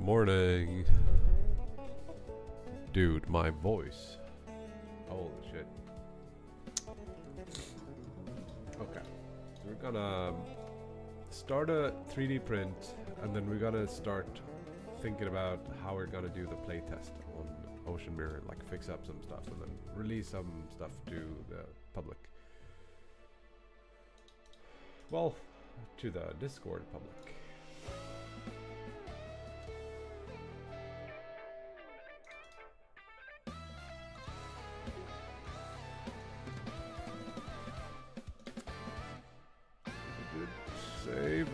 morning. Dude, my voice. Holy shit. Okay. So we're gonna start a 3D print and then we're gonna start thinking about how we're gonna do the playtest on Ocean Mirror, like fix up some stuff and then release some stuff to the public. Well, to the Discord public. Good save.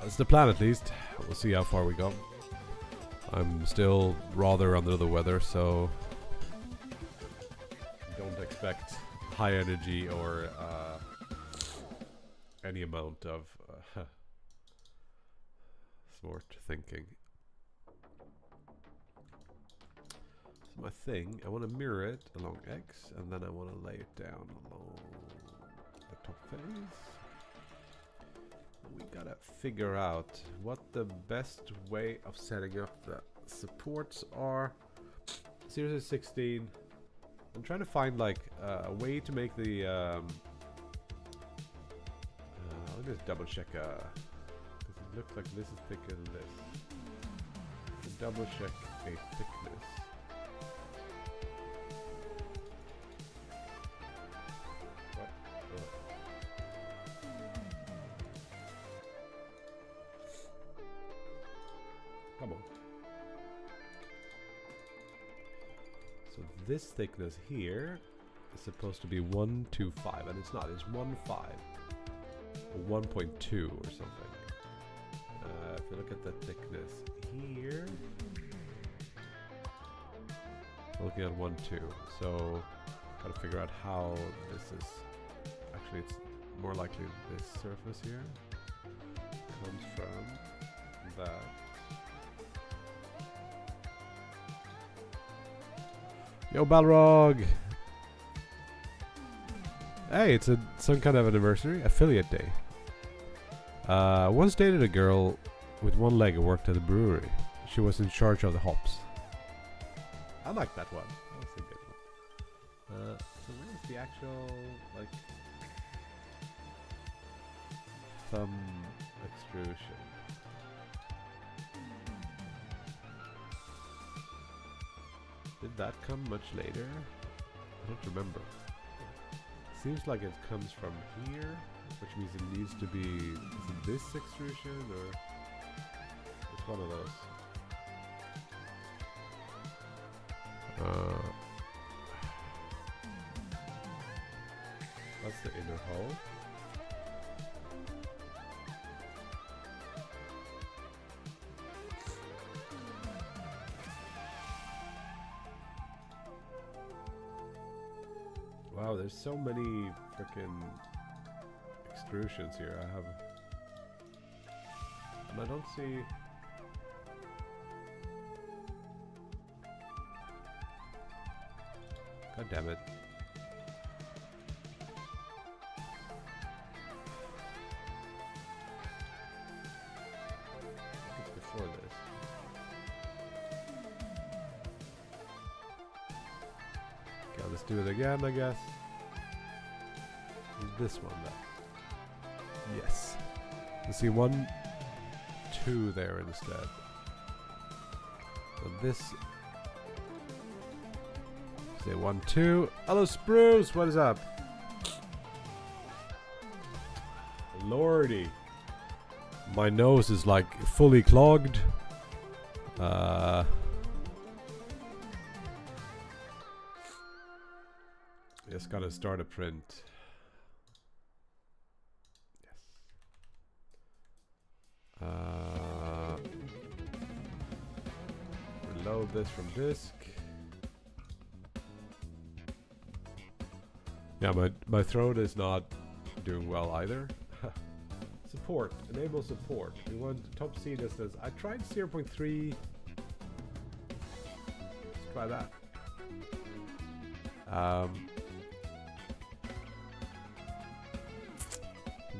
That's the plan, at least. We'll see how far we go. I'm still rather under the weather, so don't expect high energy or any amount of smart thinking. So my thing, I want to mirror it along X, and then I want to lay it down along the top face. We gotta figure out what the best way of setting up the supports are. Seriously, 16. I'm trying to find like a way to make the let me just double check because it looks like this is thicker than this. Double check a thickness. What? Come on. So this thickness here is supposed to be 125, and it's not. It's 1.5 or 1.2 or something. If you look at the thickness here, we're looking at 1.2. So gotta figure out how this is. Actually, it's more likely this surface here comes from that. Yo, Balrog! Hey, it's some kind of anniversary, affiliate day. Once dated a girl with one leg and worked at a brewery. She was in charge of the hops. I like that one. That's a good one. So where's the actual, like, thumb extrusion? Did that come much later? I don't remember. Seems like it comes from here, which means it needs to be, is it this extrusion or it's one of those. That's the inner hole. Wow, there's so many freaking extrusions here. I have, and I don't see. God damn it! I think it's before this. Okay, let's do it again, I guess. This one then. Yes. You see 1, 2 there instead. So this. Say 1, 2. Hello, Spruce. What is up? Lordy. My nose is like fully clogged. Just gotta start a print. Reload this from disk. Yeah, my throat is not doing well either. It's a support. Enable support. We want top C distance. I tried 0.3. Let's try that.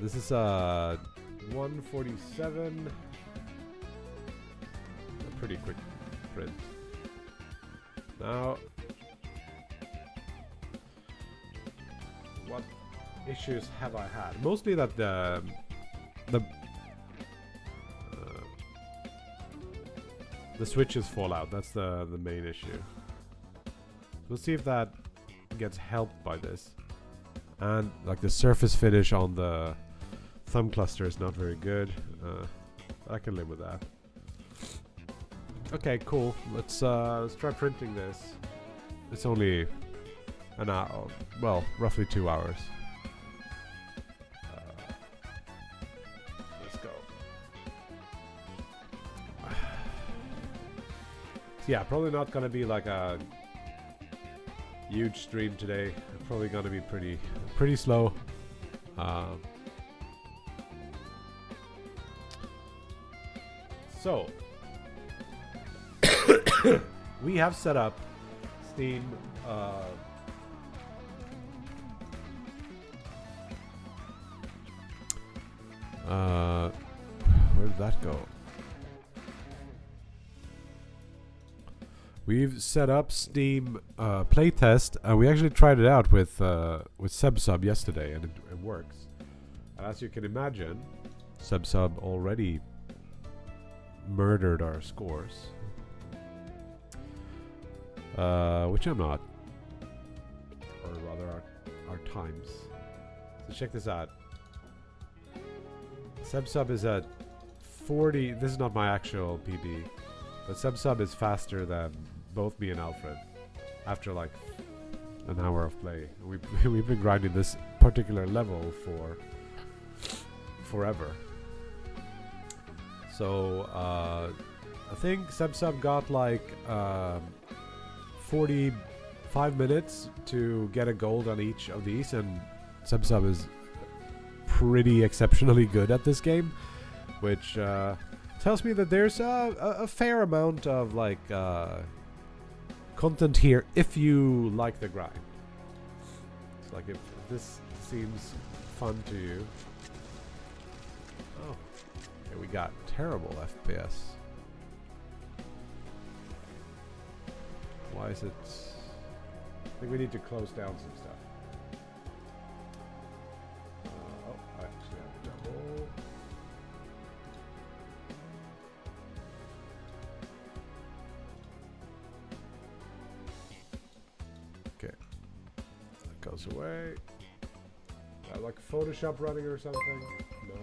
This is 147. A pretty quick print. Now, what issues have I had? Mostly that the switches fall out. That's the main issue. We'll see if that gets helped by this. And like the surface finish on the thumb cluster is not very good. I can live with that. Okay, cool. Let's try printing this. It's only an hour, well, roughly 2 hours. Let's go. Yeah, probably not gonna be like a huge stream today. Probably gonna be pretty slow. So we have set up Steam. Where did that go? We've set up Steam Playtest, and we actually tried it out with SebSub yesterday, and it works. And as you can imagine, SebSub already murdered our scores, which I'm not, or rather our times. So check this out. SebSub is at 40. This is not my actual PB, but SebSub is faster than both me and Alfred after like an hour of play. We've been grinding this particular level for forever. So I think SebSub got like 45 minutes to get a gold on each of these, and SebSub is pretty exceptionally good at this game, which tells me that there's a fair amount of like content here if you like the grind. It's like if this seems fun to you. Oh, okay, we got terrible FPS. Why is it? I think we need to close down some stuff. Oh, I actually have double. Okay, that goes away. Like Photoshop running or something? No.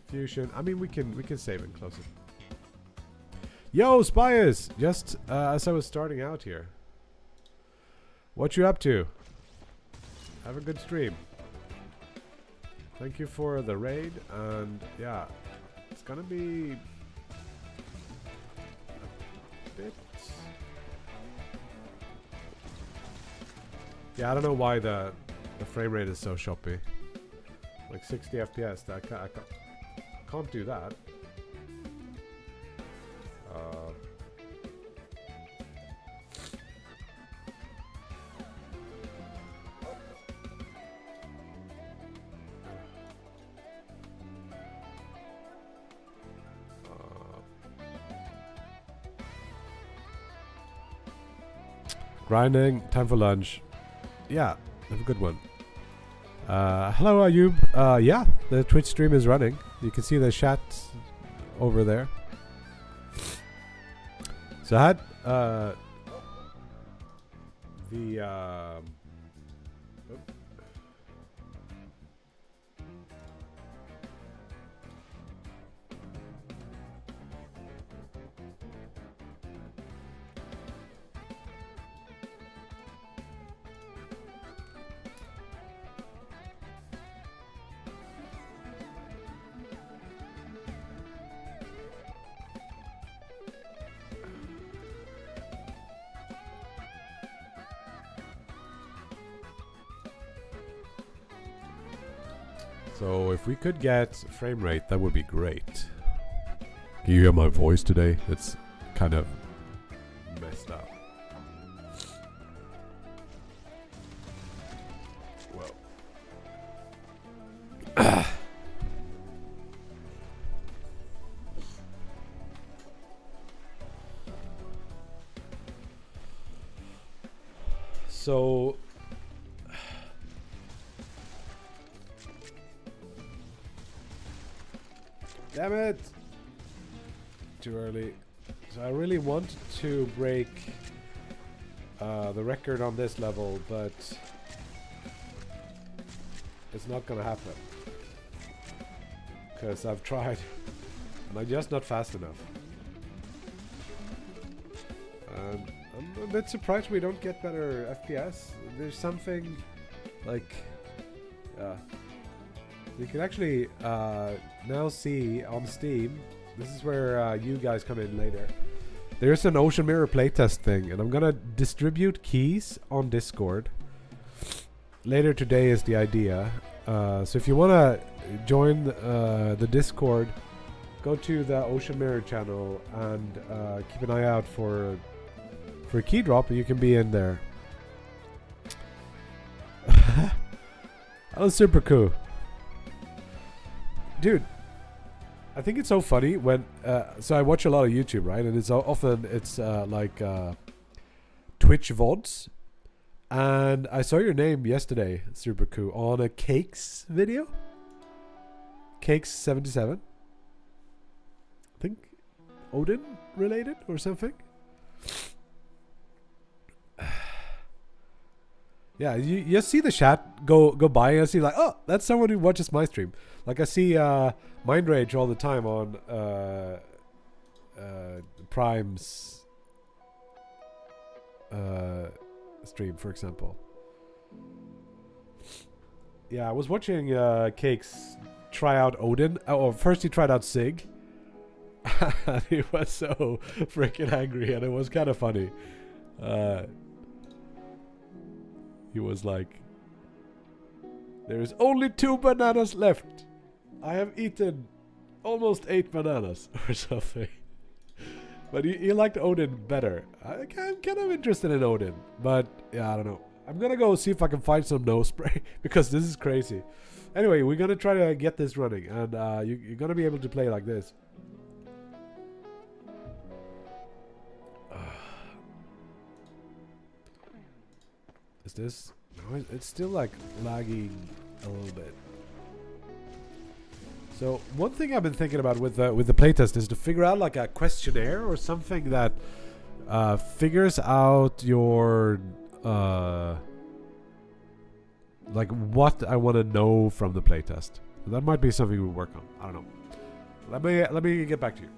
Fusion. I mean, we can save and close it. Yo, Spias! Just as I was starting out here. What you up to? Have a good stream. Thank you for the raid, and yeah, it's gonna be a bit. Yeah, I don't know why the frame rate is so choppy. Like 60 FPS. I can't do that. Grinding, time for lunch. Yeah, have a good one. Hello, Ayub. Yeah, the Twitch stream is running. You can see the chat over there. So I had So if we could get frame rate, that would be great. Can you hear my voice today? It's kind of messed up. Well. So damn it! Too early. So I really want to break the record on this level, but it's not gonna happen. Because I've tried, and I'm just not fast enough. And I'm a bit surprised we don't get better FPS. There's something like... you can actually now see on Steam, this is where you guys come in later. There's an Ocean Mirror playtest thing, and I'm gonna distribute keys on Discord. Later today is the idea. So if you wanna join the Discord, go to the Ocean Mirror channel and keep an eye out for a key drop, and you can be in there. That was super cool. Dude, I think it's so funny when so I watch a lot of YouTube, right? And it's often like Twitch VODs. And I saw your name yesterday, super cool, on a Cakes video. Cakes77. I think Odin related or something. Yeah, you see the chat go by, and I see like, oh, that's someone who watches my stream. Like I see Mind Rage all the time on Prime's stream, for example. Yeah, I was watching Cakes try out Odin. Oh, first he tried out Sig. And he was so freaking angry, and it was kind of funny. He was like, there is only 2 bananas left. I have eaten almost 8 bananas or something. But he liked Odin better. I'm kind of interested in Odin. But yeah, I don't know. I'm going to go see if I can find some nose spray because this is crazy. Anyway, we're going to try to get this running. And you're going to be able to play like this. Is this... No, it's still like lagging a little bit. So one thing I've been thinking about with the playtest is to figure out like a questionnaire or something that figures out your like what I want to know from the playtest. That might be something we work on. I don't know. Let me get back to you.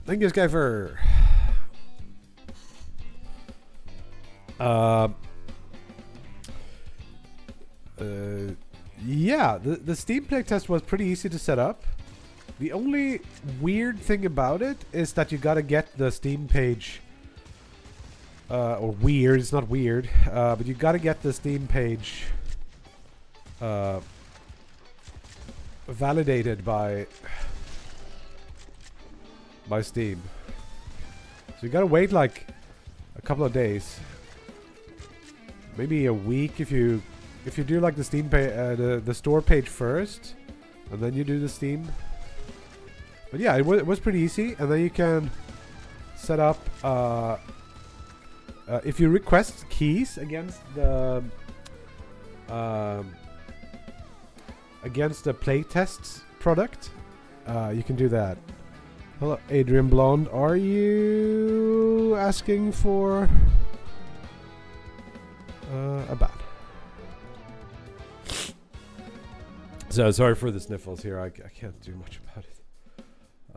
Thank you, Skyfer. Yeah, the Steam playtest was pretty easy to set up. The only weird thing about it is that you gotta get the Steam page. Or weird, it's not weird, but you gotta get the Steam page validated by Steam. So you gotta wait like a couple of days, maybe a week if you do like the Steam the store page first, and then you do the Steam. But yeah, it was pretty easy, and then you can set up if you request keys against the playtests product, you can do that. Hello, Adrian Blonde. Are you asking for a ban? So sorry for the sniffles here. I can't do much about it.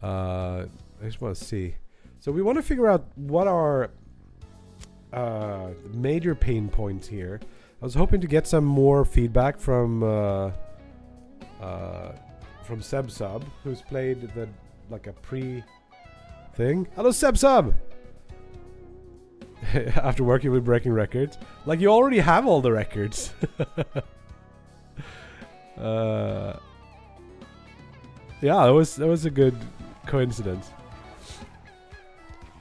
I just want to see. So we want to figure out what are major pain points here. I was hoping to get some more feedback from SebSub, who's played the like a pre thing. Hello, SebSub. After working with Breaking Records, like you already have all the records. Yeah, that was a good coincidence.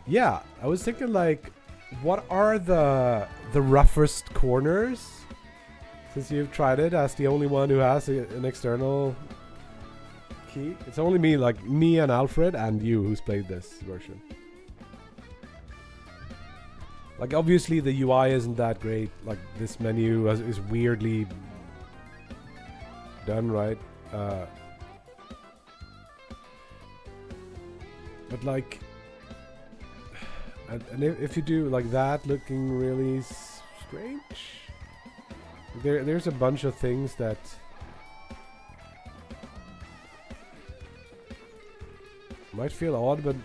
Yeah, I was thinking like, what are the roughest corners? Since you've tried it as the only one who has an external key. It's only me and Alfred and you who's played this version. Like obviously the UI isn't that great. Like this menu is weirdly done, right? But like, and if you do like that, looking really strange. There's a bunch of things that might feel odd, but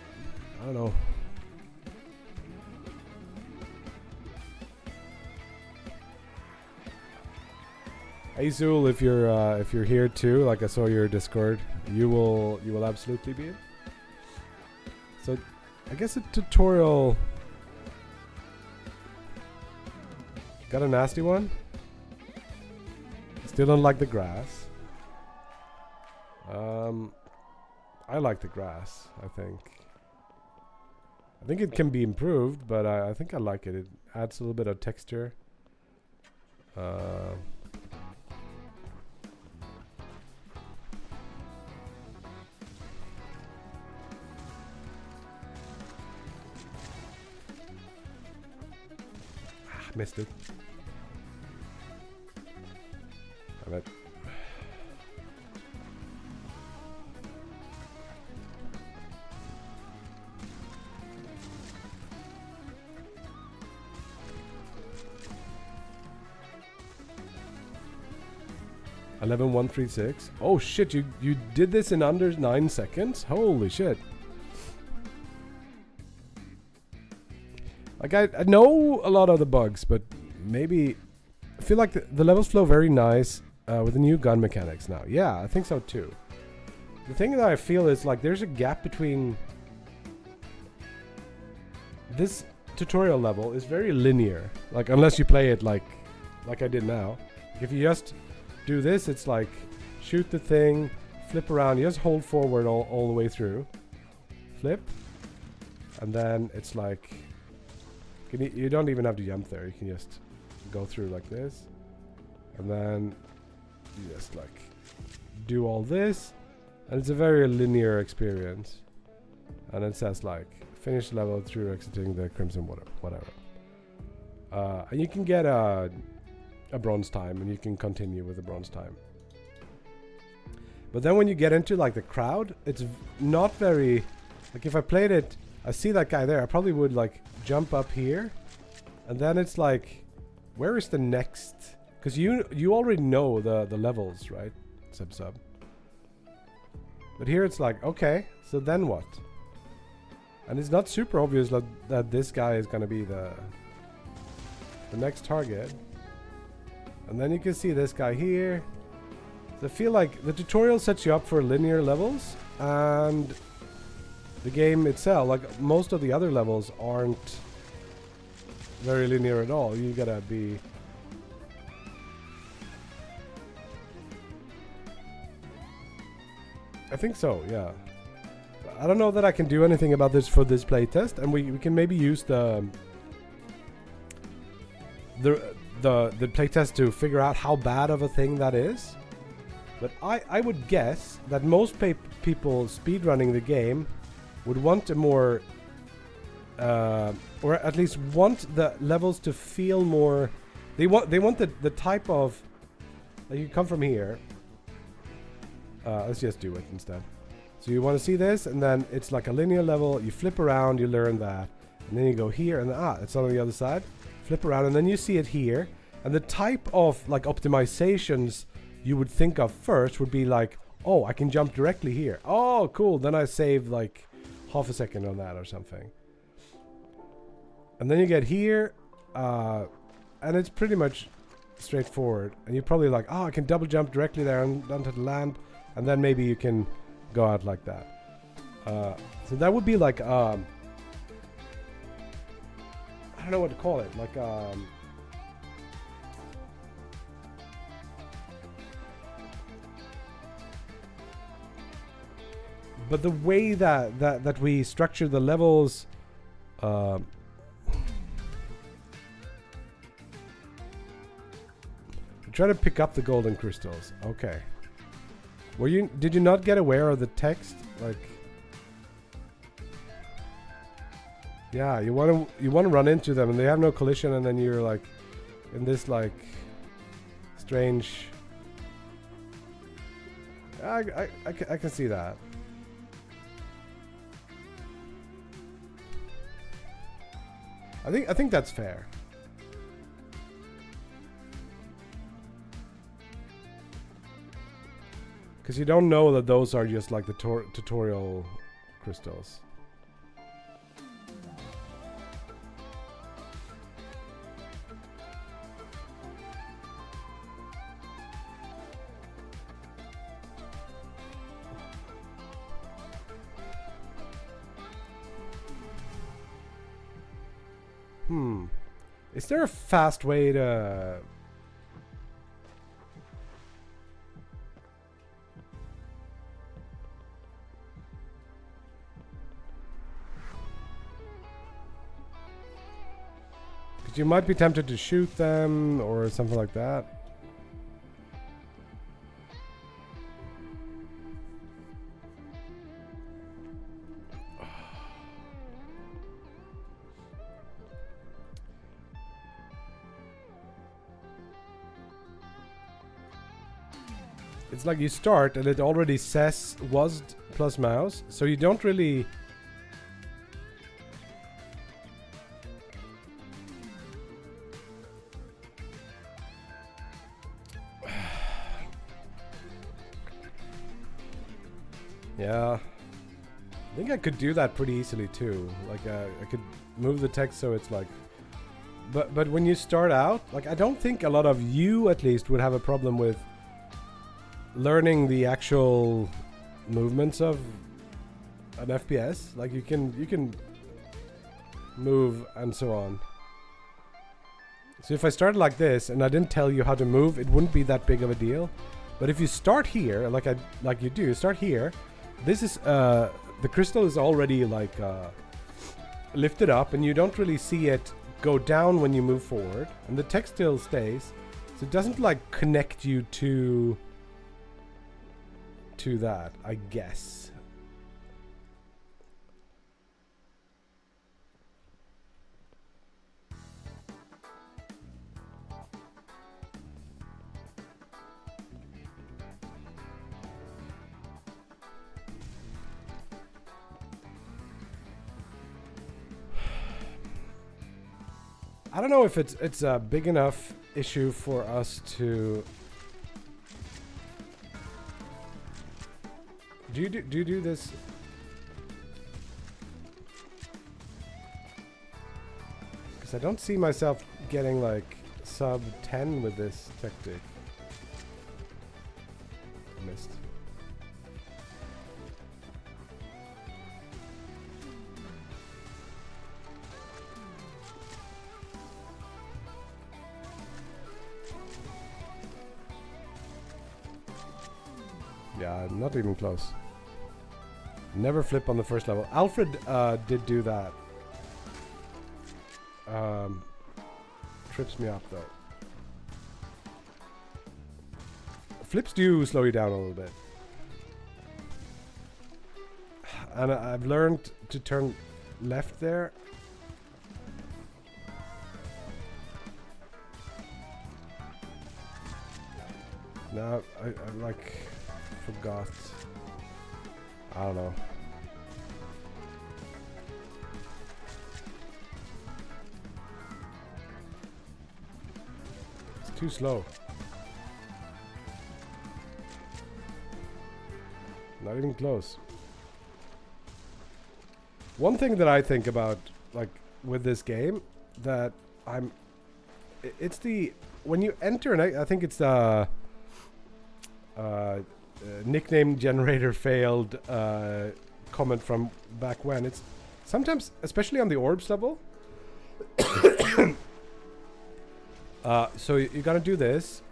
I don't know. Hey Zul, if you're here too, like I saw your Discord, you will absolutely be in. So I guess a tutorial got a nasty one. Still don't like the grass. I like the grass, I think. I think it can be improved, but I think I like it. It adds a little bit of texture. Missed it. I bet. $11,136. Oh shit! You did this in under 9 seconds. Holy shit! Like I know a lot of the bugs, but maybe I feel like the levels flow very nice with the new gun mechanics now. Yeah, I think so too. The thing that I feel is like there's a gap between this tutorial level is very linear. Like unless you play it like I did now. If you just do this, it's like shoot the thing, flip around, you just hold forward all the way through. Flip. And then it's like you don't even have to jump there. You can just go through like this. And then you just like do all this. And it's a very linear experience. And it says like finish level through exiting the crimson whatever. And you can get a bronze time, and you can continue with the bronze time. But then when you get into like the crowd, it's not very like if I played it, I see that guy there, I probably would like jump up here, and then it's like, where is the next? Because you already know the levels, right? Sub. But here it's like, okay, so then what? And it's not super obvious that this guy is gonna be the next target. And then you can see this guy here, I feel like the tutorial sets you up for linear levels, and the game itself, like most of the other levels, aren't very linear at all. You gotta be... I think so, yeah. I don't know that I can do anything about this for this playtest, and we can maybe use the playtest to figure out how bad of a thing that is. But I would guess that most people speedrunning the game would want a more, or at least want the levels to feel more. They want the type of, like, you come from here. Let's just do it instead. So you want to see this, and then it's like a linear level. You flip around, you learn that, and then you go here, and it's on the other side. Flip around, and then you see it here. And the type of like optimizations you would think of first would be like, oh, I can jump directly here. Oh, cool. Then I save like half a second on that or something. And then you get here, and it's pretty much straightforward. And you're probably like, oh, I can double jump directly there and onto the land, and then maybe you can go out like that. So that would be like, I don't know what to call it. Like, but the way that we structure the levels, try to pick up the golden crystals. Okay. Did you not get aware of the text? Like, yeah, you want to run into them and they have no collision, and then you're like in this like strange. I can see that. I think that's fair. Because you don't know that those are just like the tutorial crystals. Is there a fast way to... Because you might be tempted to shoot them or something like that. It's like you start and it already says was plus mouse, so you don't really... Yeah, I think I could do that pretty easily too. Like I could move the text so it's like... But when you start out, like I don't think a lot of you at least would have a problem with learning the actual movements of an FPS. Like you can move and so on. So if I started like this and I didn't tell you how to move, it wouldn't be that big of a deal. But if you start here, like you do, start here. This is the crystal is already like lifted up, and you don't really see it go down when you move forward, and the text still stays, so it doesn't like connect you to that, I guess. I don't know if it's a big enough issue for us to... Do you do this? Because I don't see myself getting like sub 10 with this tactic. Yeah, not even close. Never flip on the first level. Alfred did do that. Trips me up though. Flips do slow you down a little bit. And I've learned to turn left there. Now I like forgot. I don't know. It's too slow. Not even close. One thing that I think about, like, with this game, that it's the, when you enter, and I think it's the nickname generator failed comment from back when. It's sometimes, especially on the orbs level. So you gotta do this.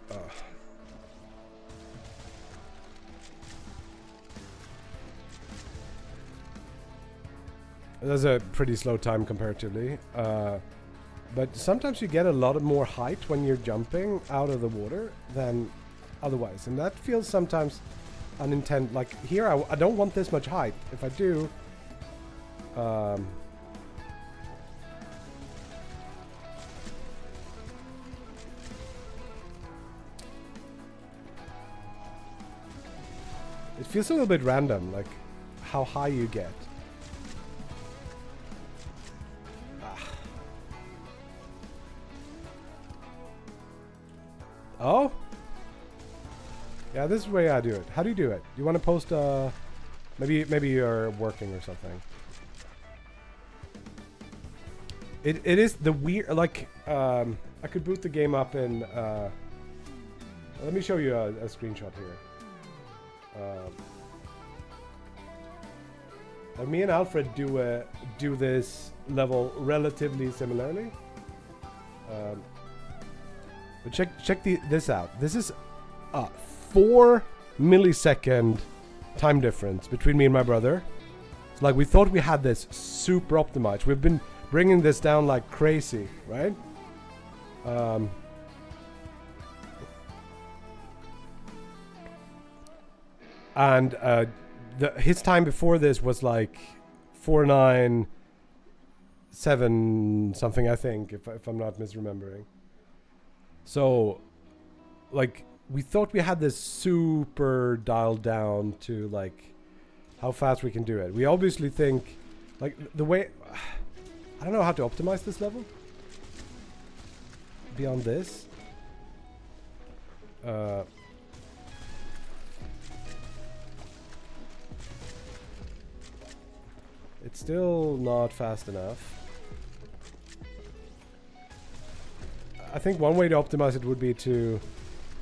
That's a pretty slow time comparatively. But sometimes you get a lot more height when you're jumping out of the water than otherwise. And that feels sometimes unintended. Like here, I don't want this much height. If I do... it feels a little bit random, like how high you get. Oh? Yeah, this is the way I do it. How do you do it? You want to post maybe you're working or something. It is the weird, like I could boot the game up in let me show you a screenshot here. Like me and Alfred do this level relatively similarly. But check this out. This is a 4 millisecond time difference between me and my brother. It's like we thought we had this super optimized. We've been bringing this down like crazy, right? And his time before this was like 497 something, I think, if I'm not misremembering. So, like, we thought we had this super dialed down to, like, how fast we can do it. We obviously think, like, the way... I don't know how to optimize this level. Beyond this. It's still not fast enough. I think one way to optimize it would be to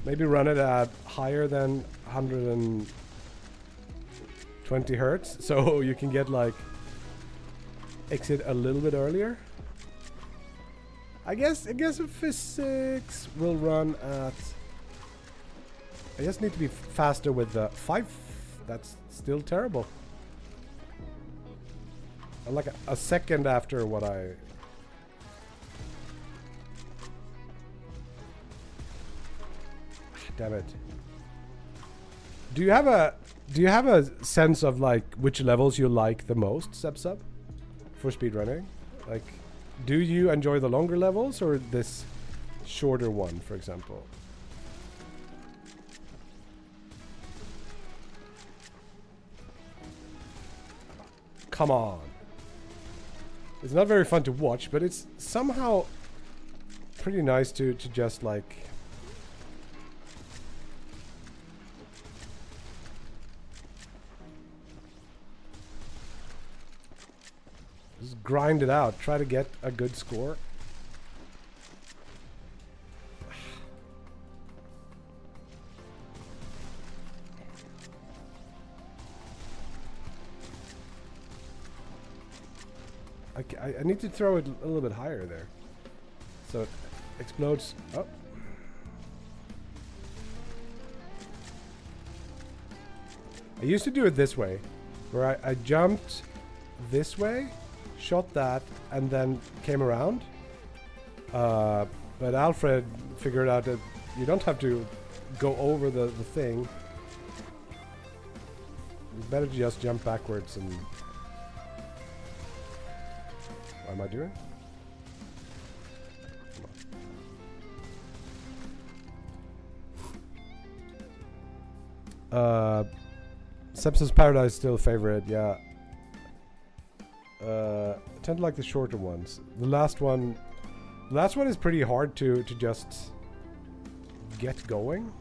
maybe run it at higher than 120 hertz, so you can get like exit a little bit earlier. I guess physics will run at. I just need to be faster with the 5. That's still terrible. I'm like a second after what I. Damn it. Do you have a sense of like which levels you like the most, Sub for speedrunning? Like, do you enjoy the longer levels or this shorter one, for example? Come on. It's not very fun to watch, but it's somehow pretty nice to just like. Just grind it out. Try to get a good score. I need to throw it a little bit higher there. So it explodes. Oh. I used to do it this way, where I jumped this way, shot that, and then came around. But Alfred figured out that you don't have to go over the thing. It's better to just jump backwards and... What am I doing? Sepsis Paradise still a favorite, yeah. I tend to like the shorter ones. The last one is pretty hard to just get going.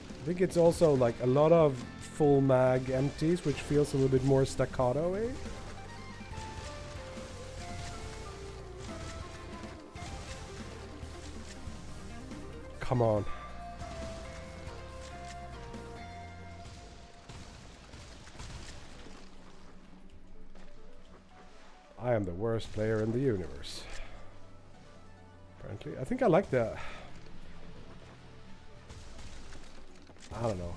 I think it's also like a lot of full mag empties, which feels a little bit more staccato-y. Come on. I am the worst player in the universe. Apparently. I think I like the... I don't know.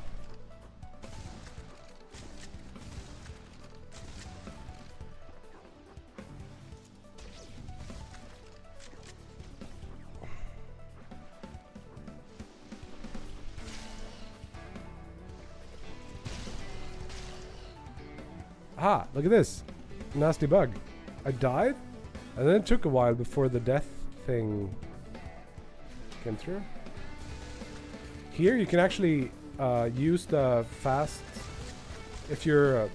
Ah, look at this. Nasty bug. I died, and then it took a while before the death thing came through. Here you can actually use the fast... If you're... you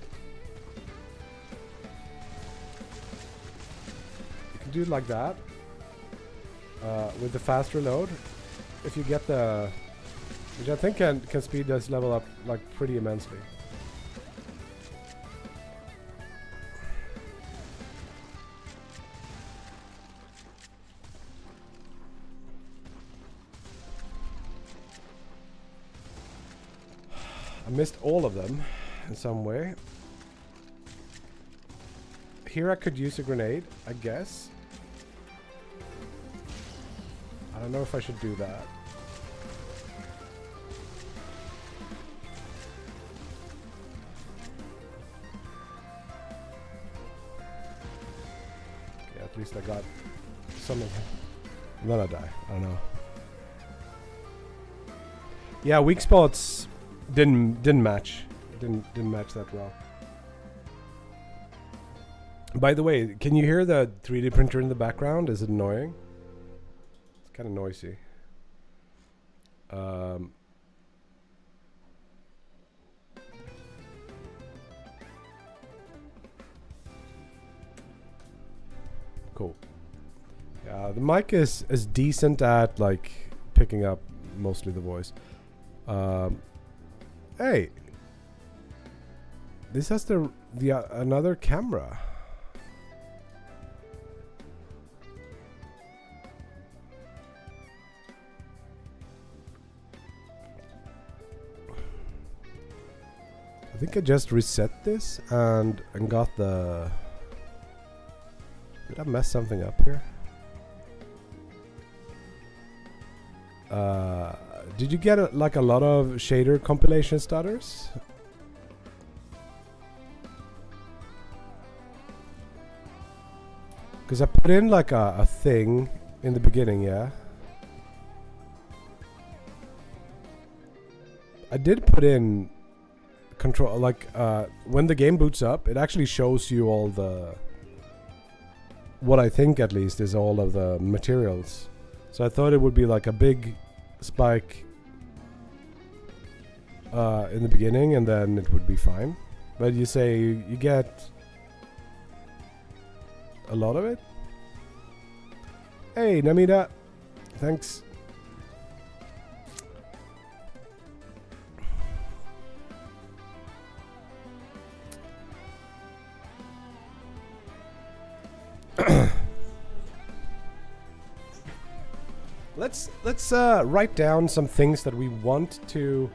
can do it like that. With the fast reload. If you get the... Which I think can speed this level up like pretty immensely. I missed all of them in some way. Here I could use a grenade, I guess. I don't know if I should do that. Okay, at least I got some of them. And then I die. I don't know. Yeah, weak spots didn't match. Didn't match that well. By the way, can you hear the 3D printer in the background? Is it annoying? It's kind of noisy. Cool. Yeah, the mic is decent at like picking up mostly the voice. Hey, this has the another camera. I think I just reset this and got the... Did I mess something up here? Did you get like a lot of shader compilation stutters? Because I put in like a thing in the beginning, yeah. I did put in control, like when the game boots up, it actually shows you all the... What I think at least is all of the materials. So I thought it would be like a big spike in the beginning and then it would be fine. But you say you get a lot of it? Hey, Namida. Thanks. Let's write down some things that we want to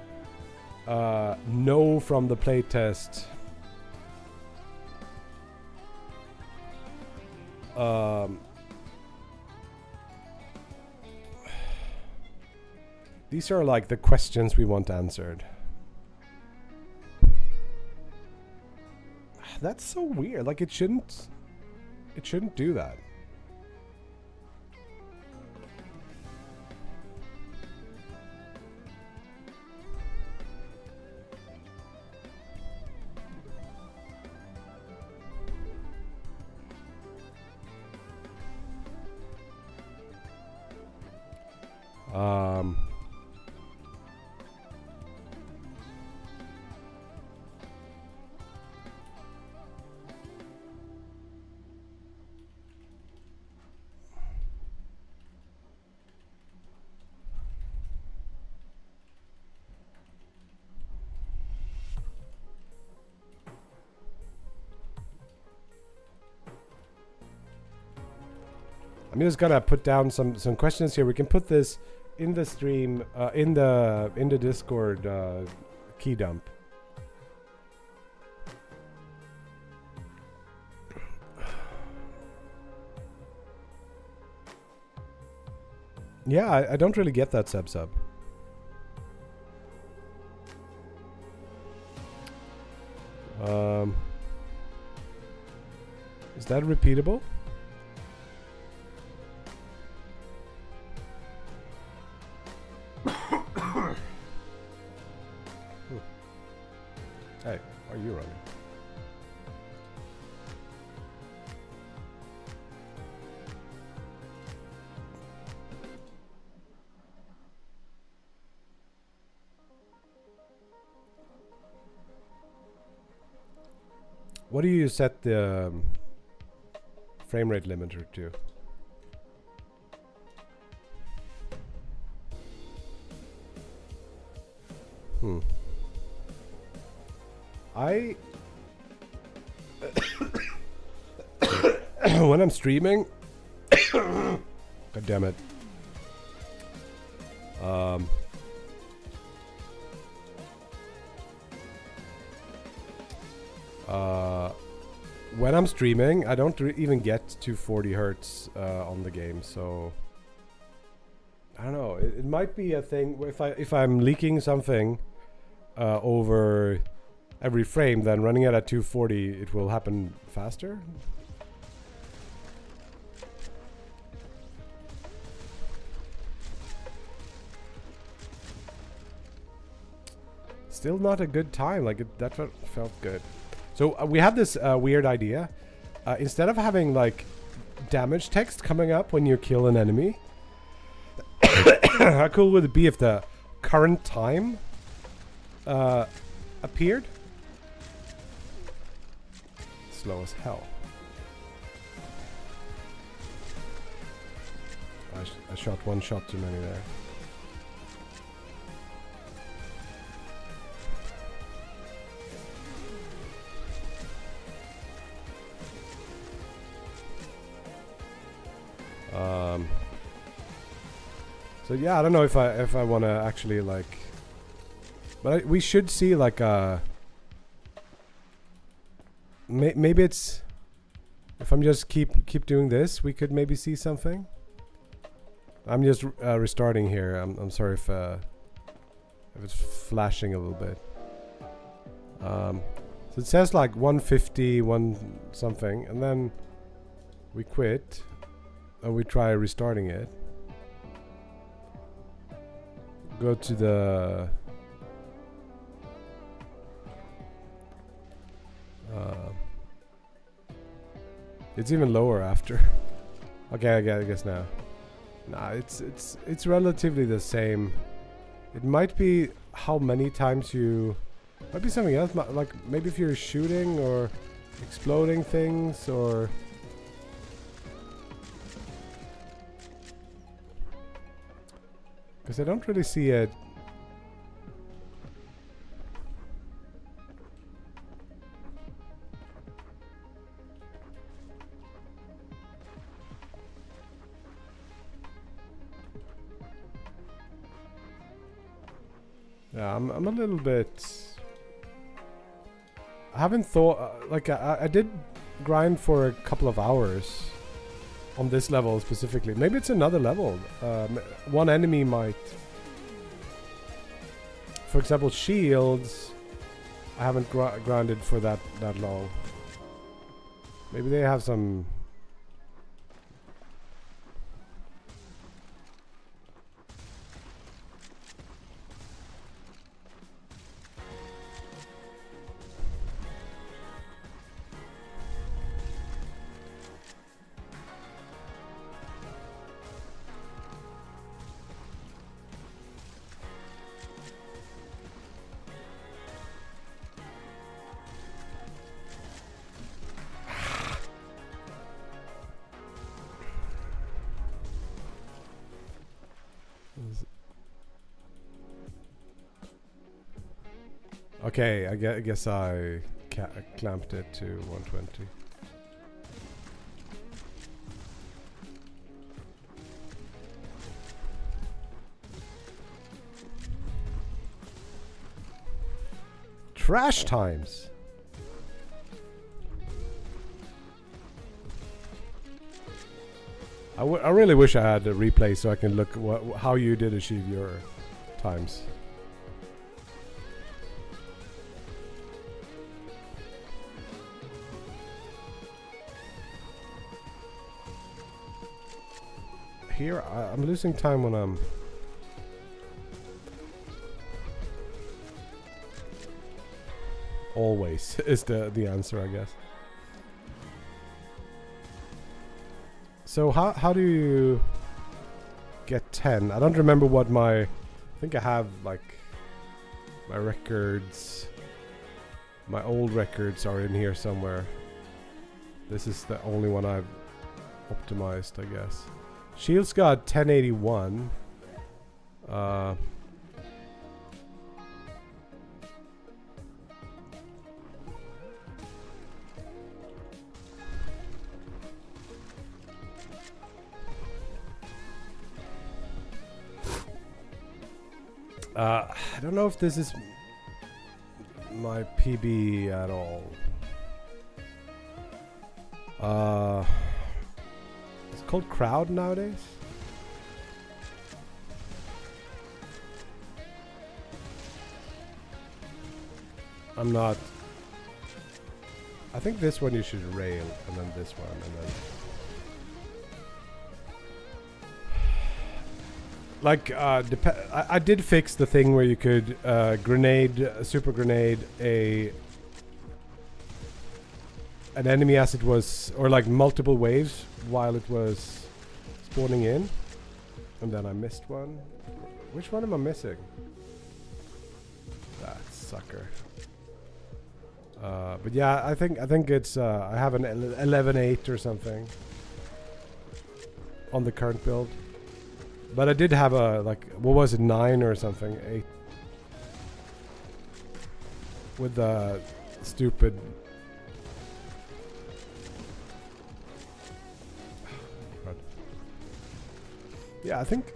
know from the playtest. These are like the questions we want answered. That's so weird. Like it shouldn't do that. I'm just gonna put down some questions here. We can put this in the stream, in the Discord key dump. Yeah, I don't really get that sub. Is that repeatable? Hey, are you running? What do you set the frame rate limiter to? When I'm streaming, god damn it. When I'm streaming, I don't even get to 40 hertz on the game, so I don't know. It might be a thing where if I'm leaking something over every frame, then running it at 240, it will happen faster. Still not a good time. Like that felt good. So we had this weird idea. Instead of having like damage text coming up when you kill an enemy, how cool would it be if the current time appeared? Slow as hell. I shot one shot too many there. So yeah, I don't know if I want to actually like, but we should see like a. Maybe it's if I'm just keep doing this, we could maybe see something. I'm just restarting here. I'm sorry if it's flashing a little bit. So it says like 150, one something, and then we quit and we try restarting it. Go to the it's even lower after. Okay, I guess now. Nah, it's relatively the same. It might be how many times you. Might be something else. Like maybe if you're shooting or exploding things or. Because I don't really see it. Yeah, I'm a little bit. I haven't thought. Like I did grind for a couple of hours on this level specifically. Maybe it's another level. One enemy might for example, shields, I haven't grounded for that long. Maybe they have some. Okay, I guess I clamped it to 120. Trash times. I really wish I had a replay so I can look how you did achieve your times. Here, I'm losing time when I'm... Always is the answer, I guess. So how do you get 10? I don't remember what my... I think I have like my records. My old records are in here somewhere. This is the only one I've optimized, I guess. Shields got 1081. I don't know if this is my PB at all. It's called crowd nowadays. I'm not. I think this one you should rail, and then this one, and then. Like, I did fix the thing where you could grenade, super grenade an enemy as it was, or like multiple waves while it was spawning in, and then I missed one. Which one am I missing? That sucker. But yeah, I think it's I have an 11.8 or something on the current build. But I did have a, like, what was it, 9 or something, 8. With the stupid... Yeah, I think...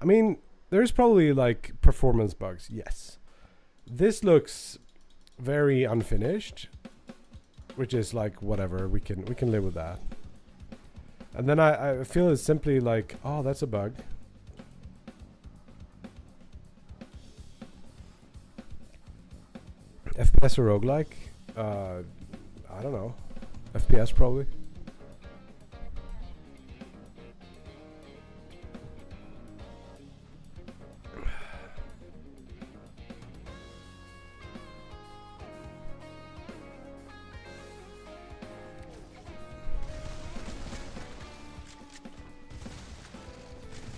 I mean, there's probably, like, performance bugs, yes. This looks very unfinished. Which is, like, whatever, we can live with that. And then I feel it's simply like, oh, that's a bug. FPS or roguelike? I don't know. FPS probably.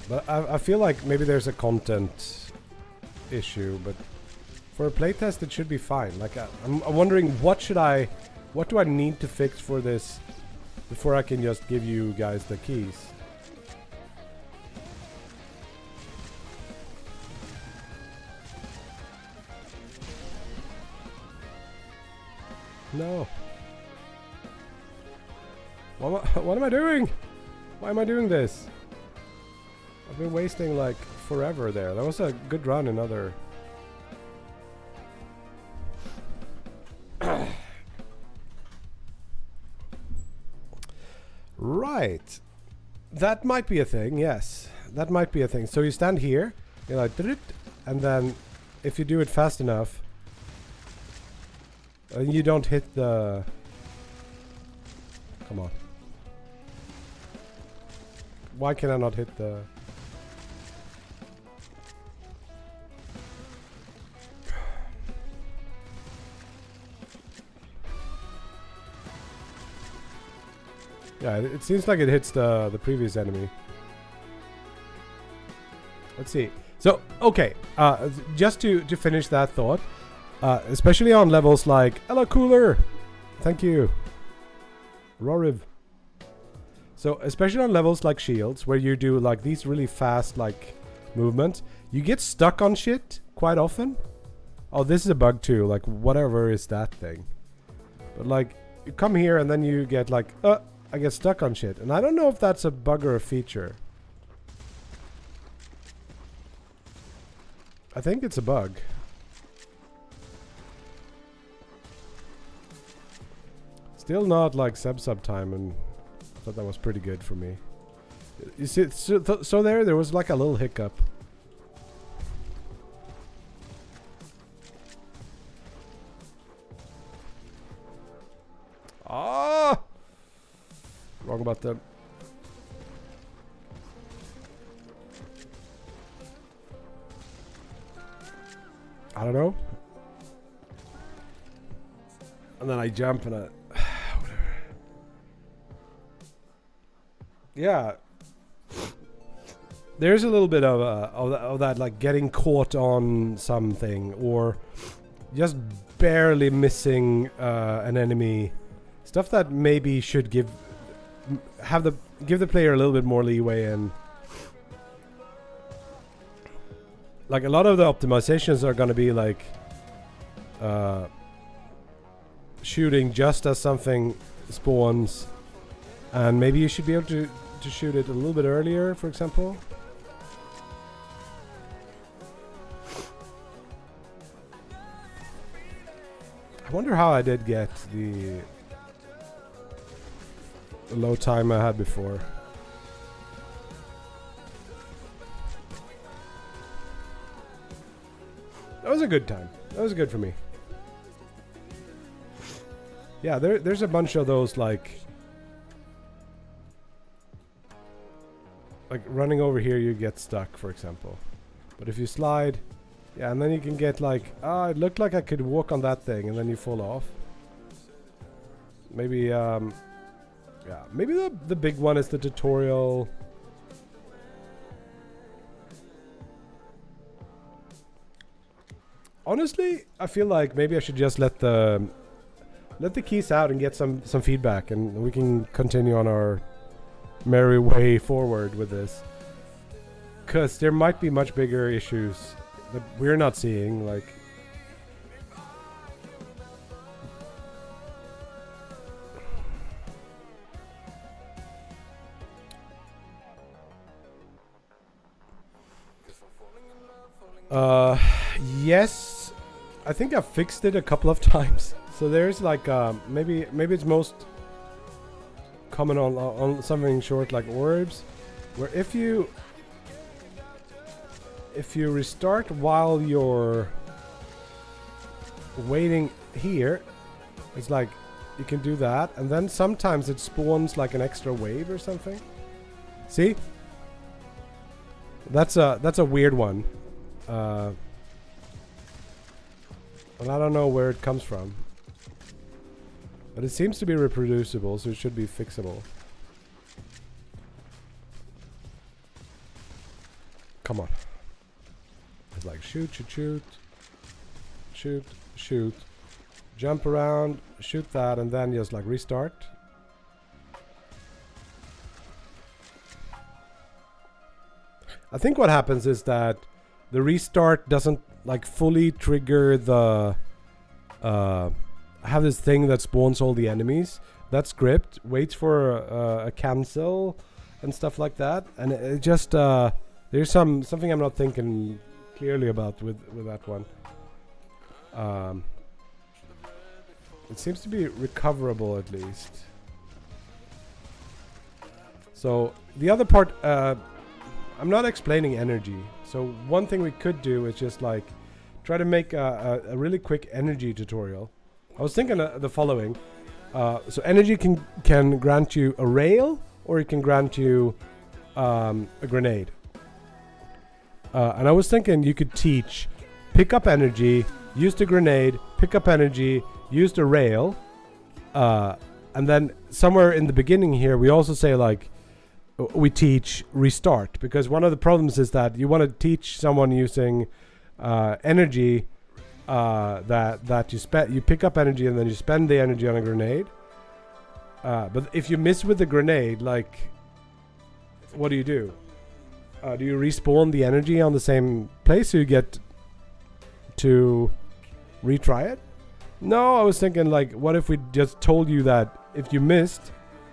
But I feel like maybe there's a content issue, but for a playtest it should be fine. Like I'm wondering what do I need to fix for this before I can just give you guys the keys. No. What am I doing? Why am I doing this? I've been wasting like forever there. That was a good run in other... Right. That might be a thing, yes. That might be a thing. So you stand here, You're like, and then if you do it fast enough, and you don't hit the. Come on. Why can I not hit the? Yeah, it seems like it hits the previous enemy. Let's see. So, okay, just to finish that thought, especially on levels like Ella Cooler, thank you, Roriv. So, especially on levels like Shields, where you do like these really fast like movements, you get stuck on shit quite often. Oh, this is a bug too. Like, whatever is that thing? But like, you come here and then you get like, I get stuck on shit, and I don't know if that's a bug or a feature. I think it's a bug. Still not like sub time, and I thought that was pretty good for me. You see, so there was like a little hiccup. Ah! Wrong about that. I don't know. And then I jump and whatever. Yeah. There's a little bit of that like getting caught on something or just barely missing an enemy. Stuff that maybe should give the player a little bit more leeway and like a lot of the optimizations are going to be like shooting just as something spawns, and maybe you should be able to shoot it a little bit earlier, for example. I wonder how I did get the low time I had before. That was a good time. That was good for me. Yeah, there's a bunch of those like running over here you get stuck, for example. But if you slide, yeah, and then you can get like, it looked like I could walk on that thing, and then you fall off. Maybe yeah, maybe the big one is the tutorial. Honestly, I feel like maybe I should just let the keys out and get some feedback, and we can continue on our merry way forward with this. Because there might be much bigger issues that we're not seeing, like... Yes, I think I've fixed it a couple of times. So there's like maybe it's most common on something short like orbs, where if you restart while you're waiting here, it's like you can do that, and then sometimes it spawns like an extra wave or something. See? That's a weird one. And I don't know where it comes from. But it seems to be reproducible, so it should be fixable. Come on. It's like shoot, shoot, shoot. Shoot, shoot. Jump around, shoot that, and then just like restart. I think what happens is that the restart doesn't like fully trigger the I have this thing that spawns all the enemies. That script waits for a cancel and stuff like that, and it just there's something I'm not thinking clearly about with that one. It seems to be recoverable at least. So the other part, I'm not explaining energy. So one thing we could do is just like try to make a really quick energy tutorial. I was thinking the following. So energy can grant you a rail, or it can grant you a grenade. And I was thinking you could teach pick up energy, use the grenade, pick up energy, use the rail, and then somewhere in the beginning here we also say like we teach restart, because one of the problems is that you want to teach someone using energy that you pick up energy and then you spend the energy on a grenade. But if you miss with the grenade, like, what do? Do you respawn the energy on the same place so you get to retry it? No, I was thinking like, what if we just told you that if you missed,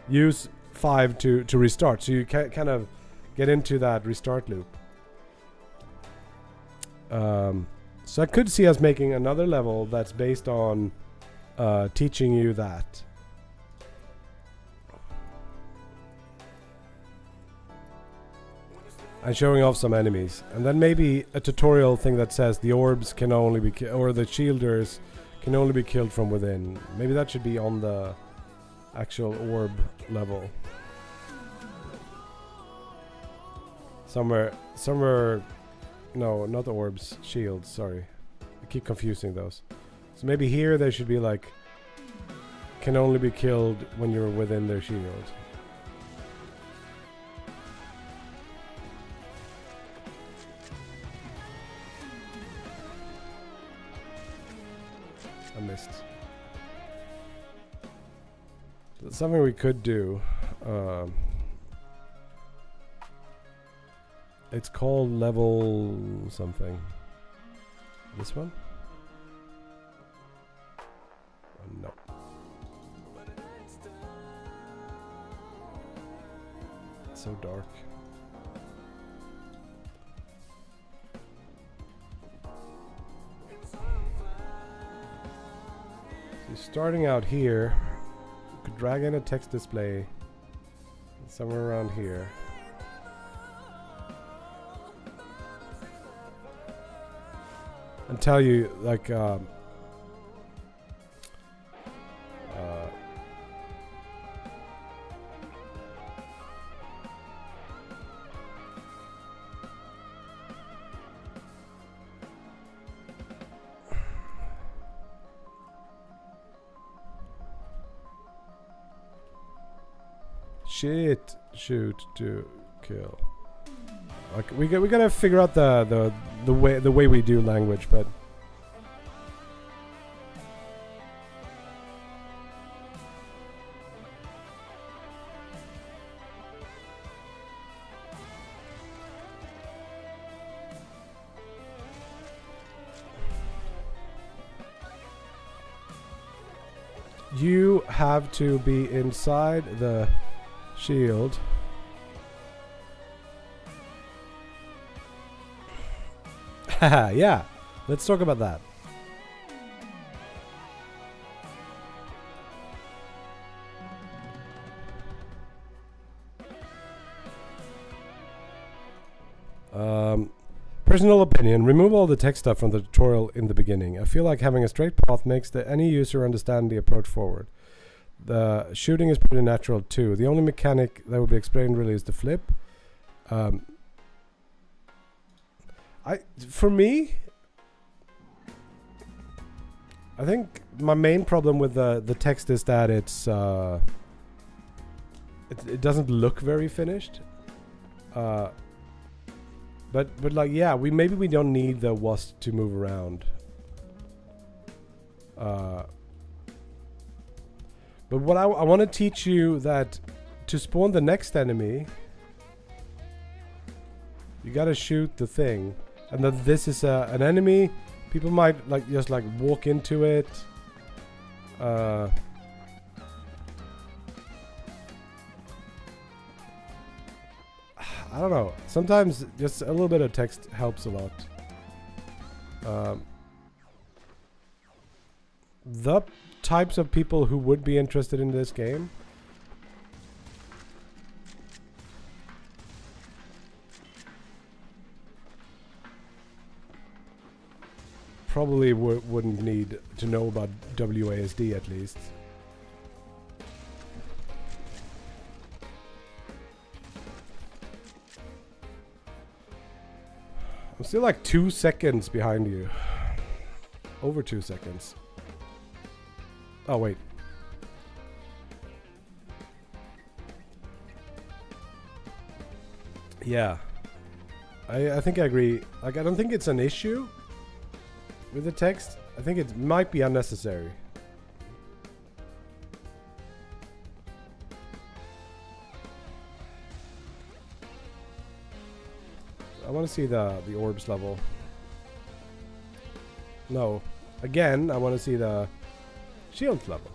use 5 to restart, so you can kind of get into that restart loop. So I could see us making another level that's based on teaching you that. And showing off some enemies, and then maybe a tutorial thing that says the orbs can only be or the shielders can only be killed from within. Maybe that should be on the actual orb level. Somewhere, no, not the orbs, shields, sorry. I keep confusing those. So maybe here they should be like, can only be killed when you're within their shield. I missed. That's something we could do. It's called level something. This one? No. It's so dark. So starting out here, you could drag in a text display somewhere around here. And tell you like shit, shoot to kill. Like we gotta figure out the way we do language, but you have to be inside the shield. Haha, yeah. Let's talk about that. Personal opinion. Remove all the text stuff from the tutorial in the beginning. I feel like having a straight path makes any user understand the approach forward. The shooting is pretty natural too. The only mechanic that will be explained really is the flip. For me, I think my main problem with the text is that it doesn't look very finished. But like, yeah, maybe we don't need the wasp to move around. But what I want to teach you that to spawn the next enemy, you gotta shoot the thing, and that this is an enemy. People might just walk into it. I don't know. Sometimes just a little bit of text helps a lot. The types of people who would be interested in this game. probably wouldn't need to know about WASD at least. I'm still like 2 seconds behind you. Over 2 seconds. Oh, wait. Yeah. I think I agree. Like, I don't think it's an issue with the text. I think it might be unnecessary. I want to see the orbs level. No. Again, I want to see the shield level.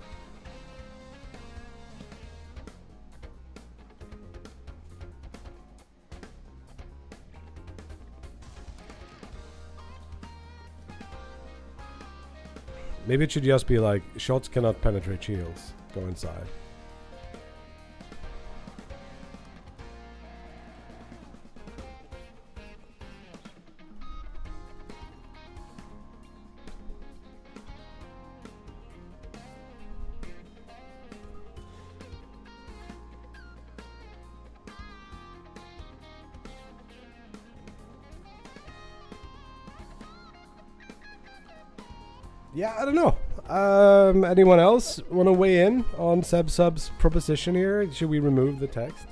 Maybe it should just be like, shots cannot penetrate shields. Go inside. Yeah, I don't know. Anyone else want to weigh in on Sub's proposition here? Should we remove the text?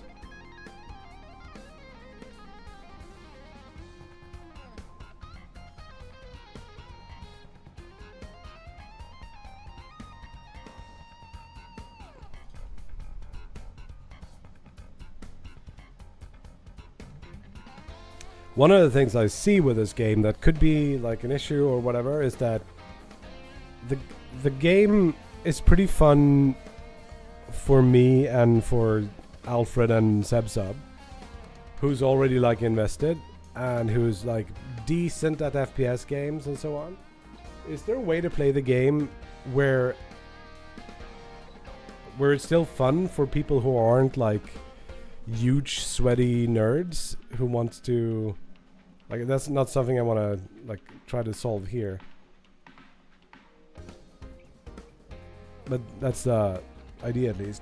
One of the things I see with this game that could be like an issue or whatever is that the game is pretty fun for me and for Alfred and Sub, who's already like invested and who's like decent at FPS games and so on. Is there a way to play the game where it's still fun for people who aren't like huge sweaty nerds who wants to like? That's not something I want to like try to solve here. But that's the idea at least.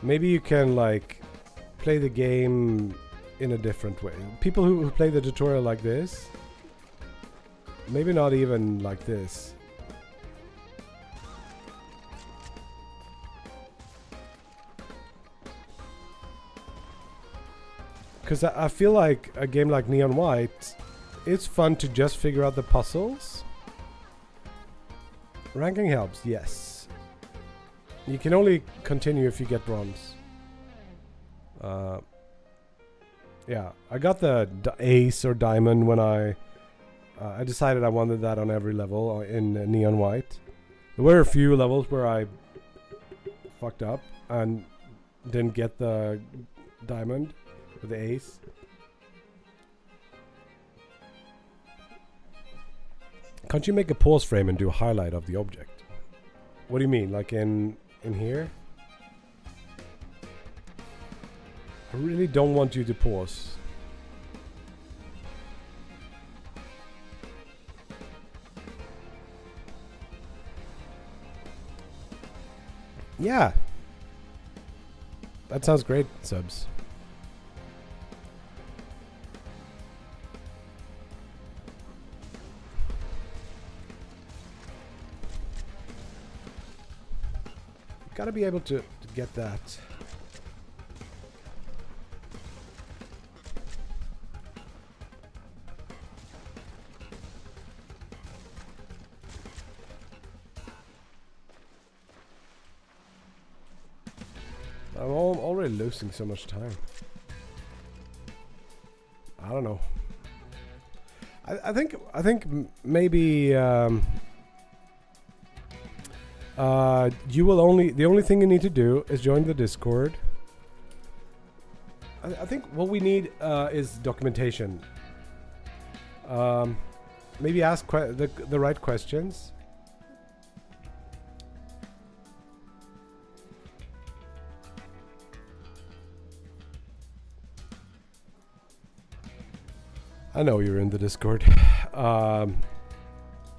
Maybe you can like play the game in a different way. People who play the tutorial like this, maybe not even like this. Because I feel like a game like Neon White, it's fun to just figure out the puzzles. Ranking helps, yes. You can only continue if you get bronze. Yeah, I got the ace or diamond when I decided I wanted that on every level in Neon White. There were a few levels where I fucked up and didn't get the diamond. With the ace. Can't you make a pause frame and do a highlight of the object? What do you mean? Like in here? I really don't want you to pause. Yeah. That sounds great, Subs. Gotta be able to get that. I'm already losing so much time. I don't know. I think maybe you will the only thing you need to do is join the Discord. I think what we need is documentation. Maybe ask the right questions. I know you're in the Discord. So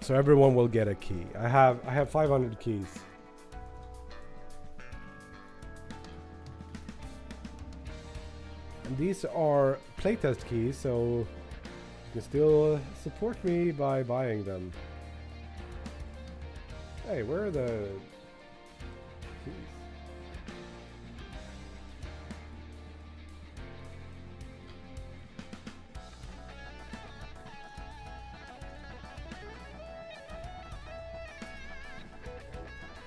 everyone will get a key. I have 500 keys. And these are playtest keys, so you can still support me by buying them. Hey, where are the keys?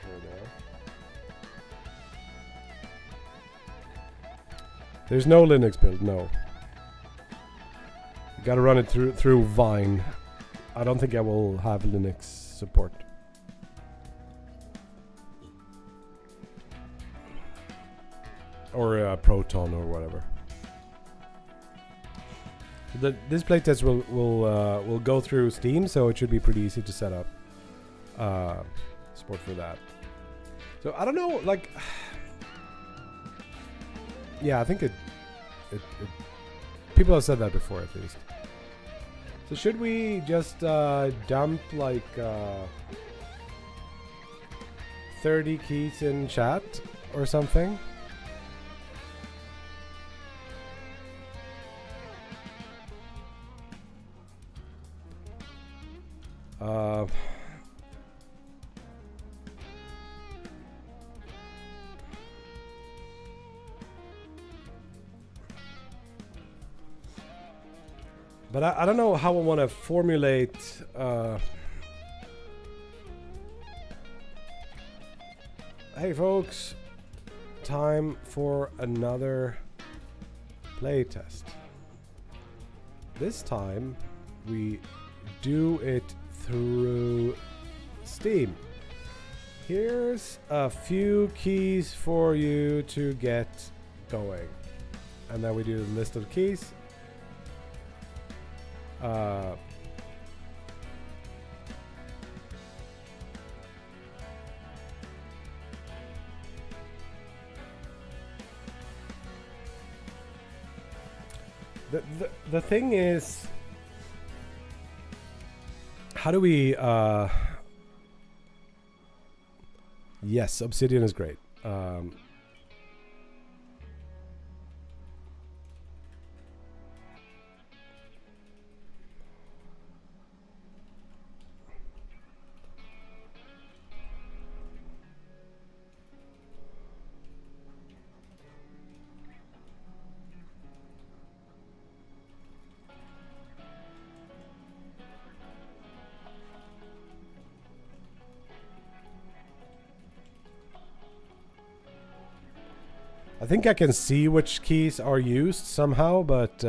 There they are. There's no Linux build, no. You gotta run it through Vine. I don't think I will have Linux support. Or Proton or whatever. So this playtest will go through Steam, so it should be pretty easy to set up support for that. So I don't know, like, yeah, I think it people have said that before at least. So should we just dump like 30 keys in chat or something? But I don't know how I want to formulate hey folks, time for another playtest. This time we do it through Steam. Here's a few keys for you to get going. And then we do the list of keys. The thing is, how do we yes, Obsidian is great. I think I can see which keys are used somehow, but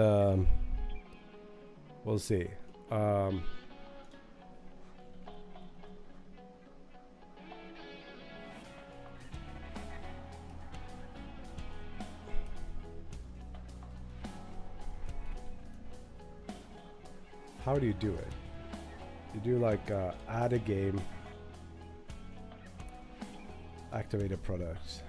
we'll see. How do you do it? You do like add a game, activate a product.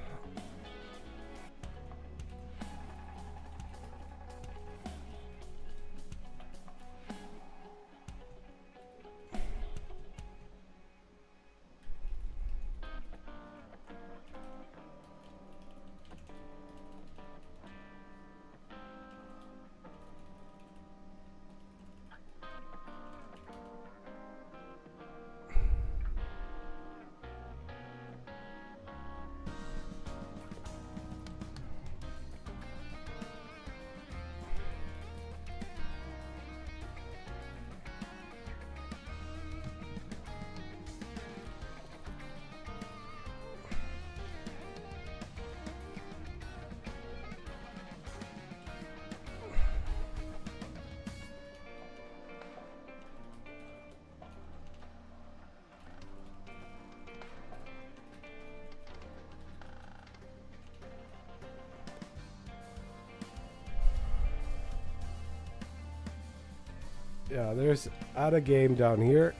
Yeah, there's add a game down here.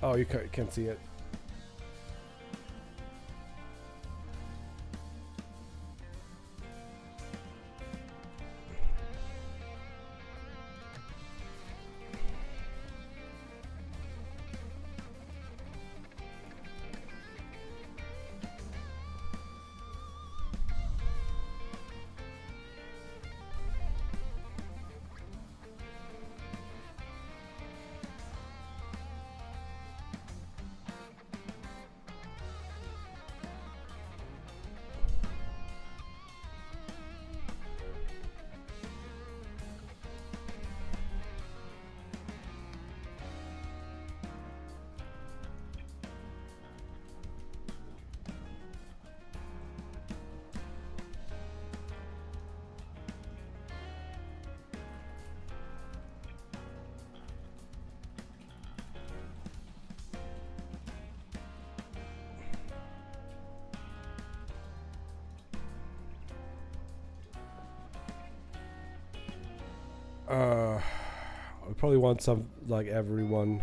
Oh, you can't see it. I probably want some, like, everyone.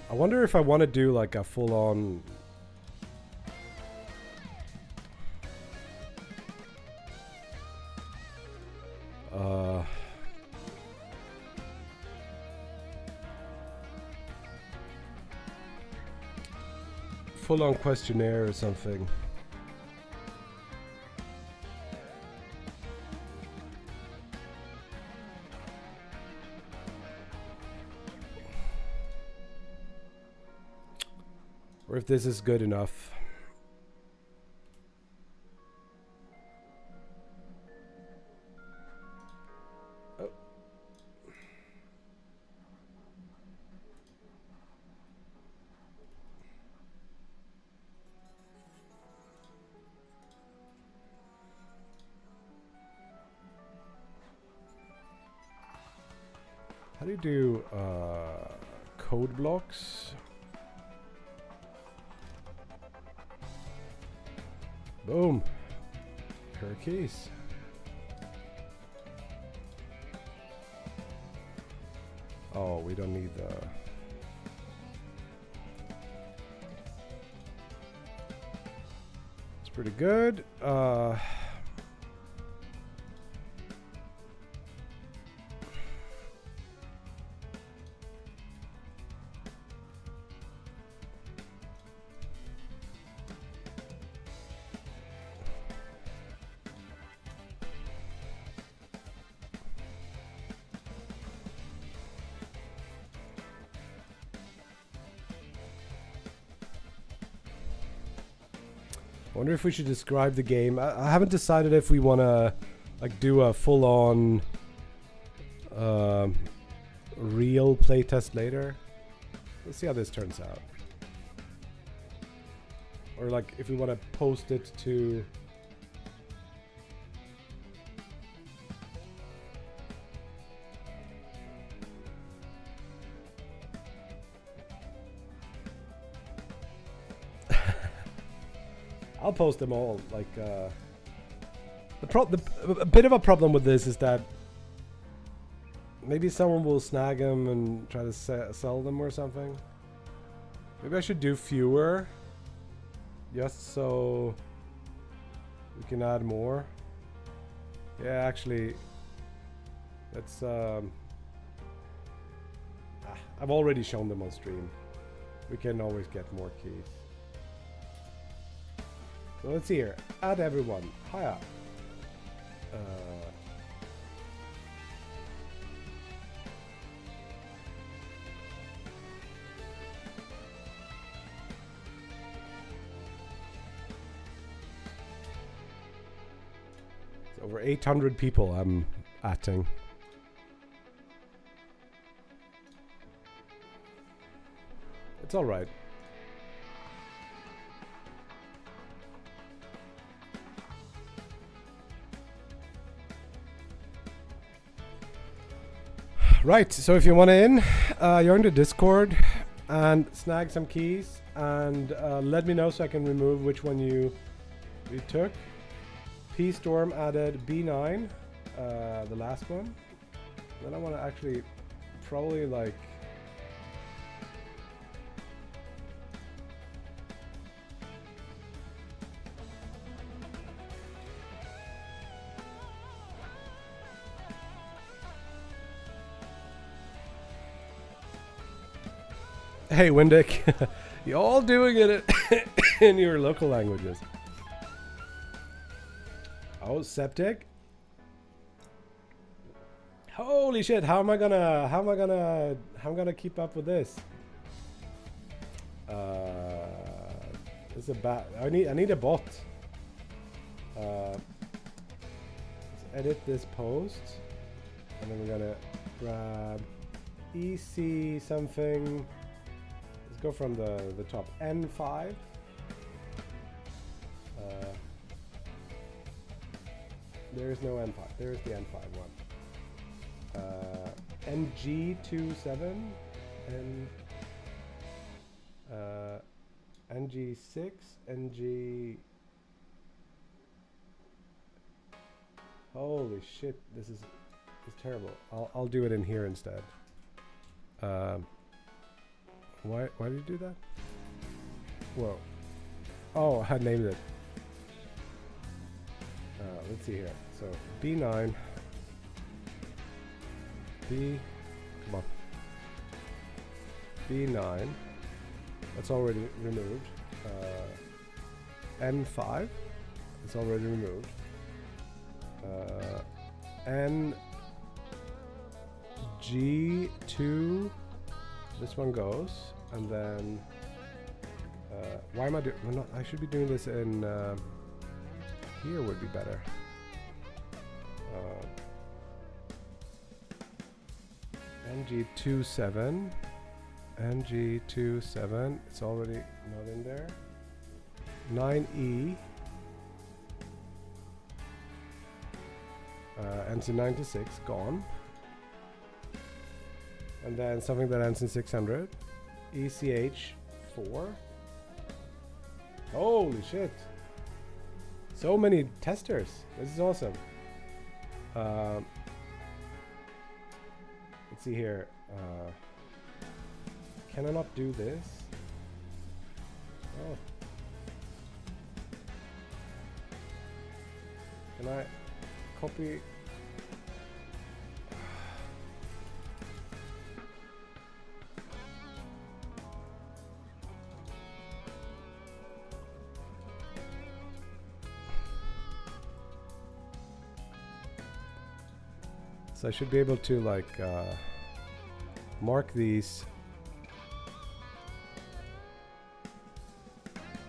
I wonder if I want to do like a full-on full-on questionnaire or something. Or if this is good enough. Oh. How do you do code blocks? Boom. Pair of keys. Oh, we don't need the... It's pretty good. I wonder if we should describe the game. I haven't decided if we want to like do a full-on real playtest later. Let's see how this turns out. Or like if we want to post it to... I'll post them all. Like a bit of a problem with this is that maybe someone will snag them and try to sell them or something. Maybe I should do fewer, just so we can add more. Yeah, actually, that's I've already shown them on stream. We can always get more keys. So let's see here. Add everyone. Hiya. It's over 800 people I'm atting. It's all right. Right, so if you want to in, join the Discord and snag some keys and let me know so I can remove which one you took. P-Storm added B9, the last one. Then I want to actually probably like... Hey, Windick. You're all doing it in your local languages. Oh, septic. Holy shit! How am I gonna keep up with this? It's a bad. I need a bot. Let's edit this post, and then we're gonna grab EC something. Let's go from the top. N5. There is no N5. There is the N5 one. NG27 and NG6 NG. Holy shit! This is terrible. I'll do it in here instead. Why did you do that? Whoa! Oh, I named it. Let's see here. So B9. Come on. B9. That's already removed. N5. It's already removed. NG2. This one goes, and then why am I doing? I should be doing this in here. Would be better. NG27. NG27. It's already not in there. 9E. Ends in 96. Gone. And then something that ends in 600. ECH4. Holy shit. So many testers. This is awesome. Let's see here. Can I not do this? Oh. Can I copy? So I should be able to like mark these,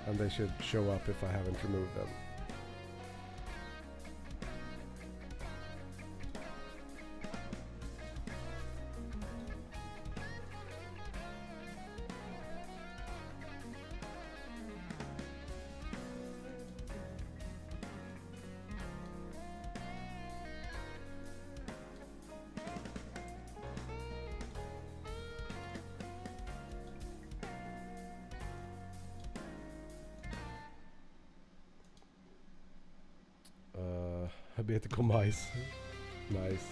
and they should show up if I haven't removed them. Habetical mice. Nice.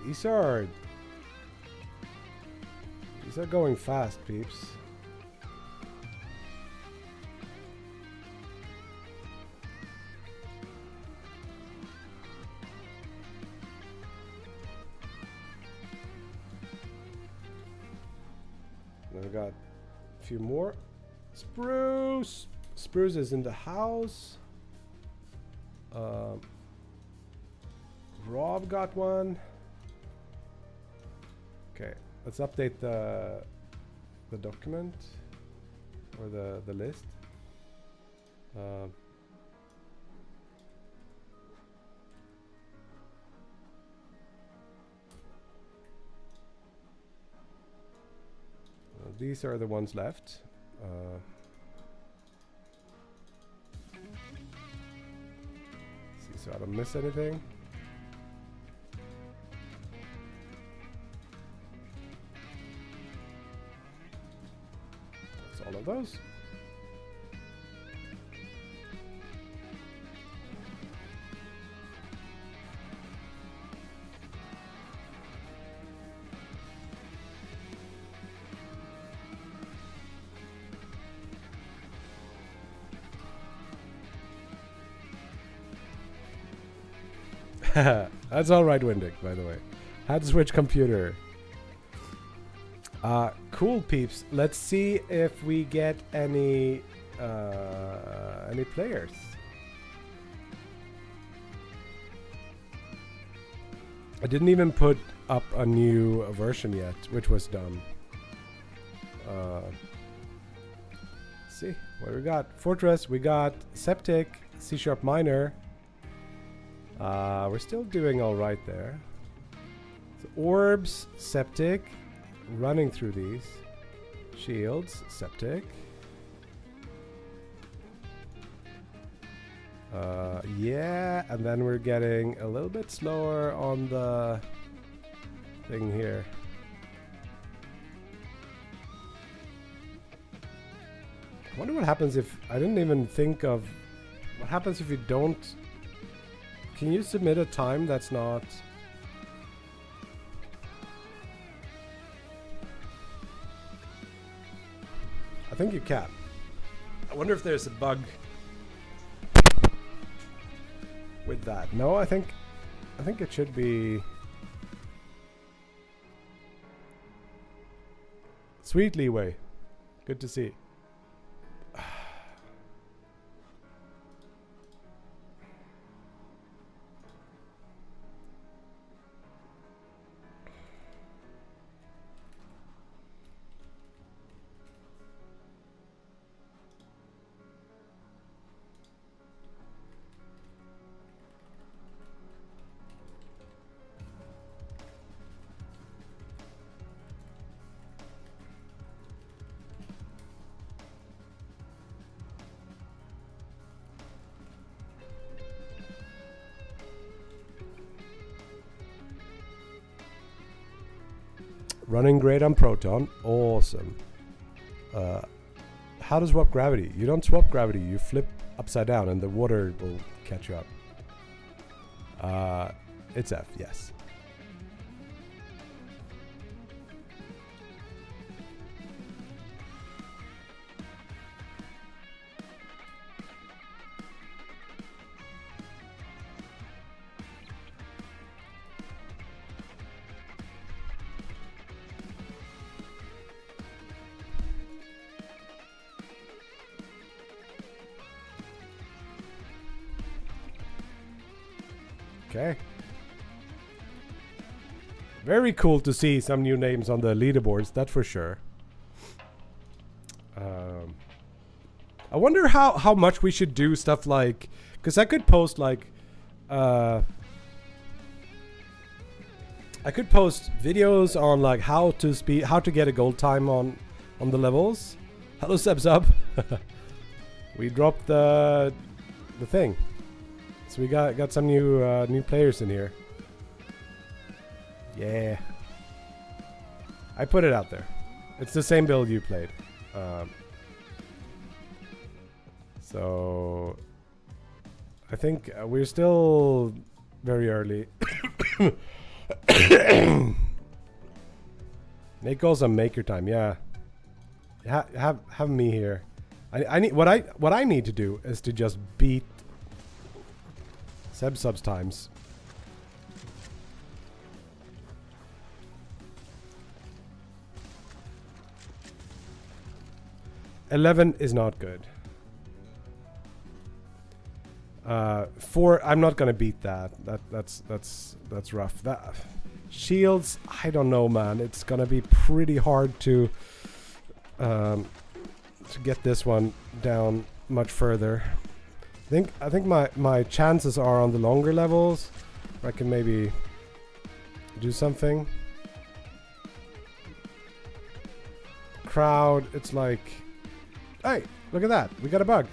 These are going fast, peeps. Then we got a few more. Spruce. Spruce is in the house. Rob got one. Okay, let's update the document or the list. These are the ones left. See, so I don't miss anything. That's all of those. That's all right, Windick, by the way. Had to switch computer. Cool peeps. Let's see if we get any players. I didn't even put up a new version yet, which was done. See what we got. Fortress, we got Septic, C# minor. We're still doing all right there. So orbs, Septic, running through these. Shields, Septic. Yeah, and then we're getting a little bit slower on the thing here. I wonder what happens if... I didn't even think of... What happens if you don't... Can you submit a time that's not... I think you can. I wonder if there's a bug with that. No, I think it should be... Sweet leeway. Good to see. Running great on Proton. Awesome. How to swap gravity? You don't swap gravity. You flip upside down and the water will catch you up. It's F, yes. Okay. Very cool to see some new names on the leaderboards, that's for sure. I wonder how much we should do stuff like... Because I could post like... I could post videos on like how to get a gold time on the levels. Hello Sebsub. We dropped the thing. So we got some new players in here. Yeah. I put it out there. It's the same build you played. So I think we're still very early. Make goals on maker time. Yeah. Have me here. I need what I need to do is to just beat Sebsub's times. $11 is not good. 4, I'm not gonna beat that. That's rough. Shields, I don't know, man. It's gonna be pretty hard to get this one down much further. I think my chances are on the longer levels. I can maybe do something. Crowd, it's like, hey, look at that. We got a bug.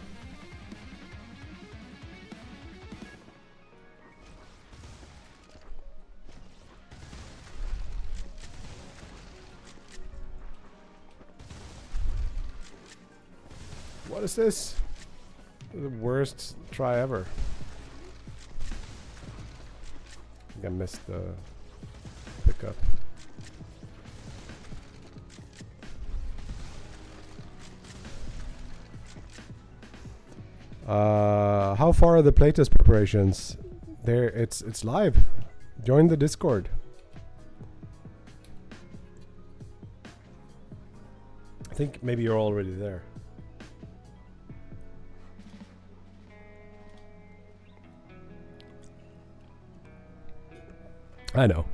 What is this? The worst try ever. I think I missed the pickup. How far are the playtest preparations? There, it's live. Join the Discord. think maybe you're already there. I know.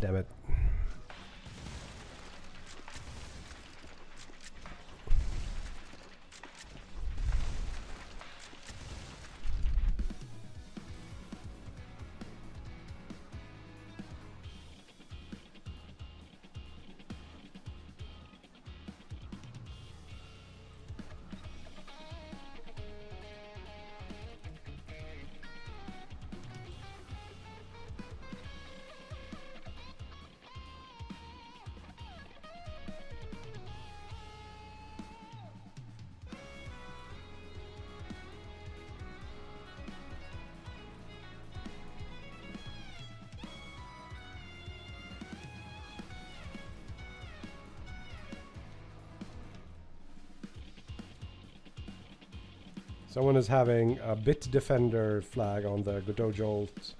Damn it. Someone is having a Bit Defender flag on the Godot Jolt.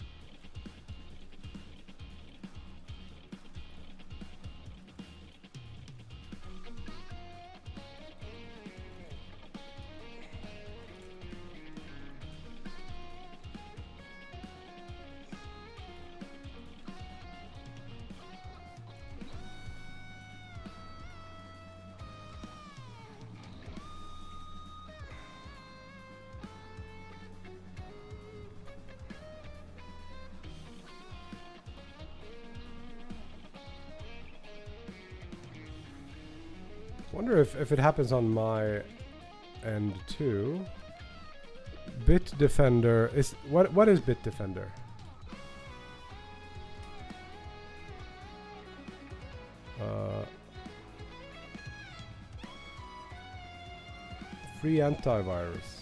Wonder if it happens on my end too. Bit Defender is what is Bit Defender? Free antivirus.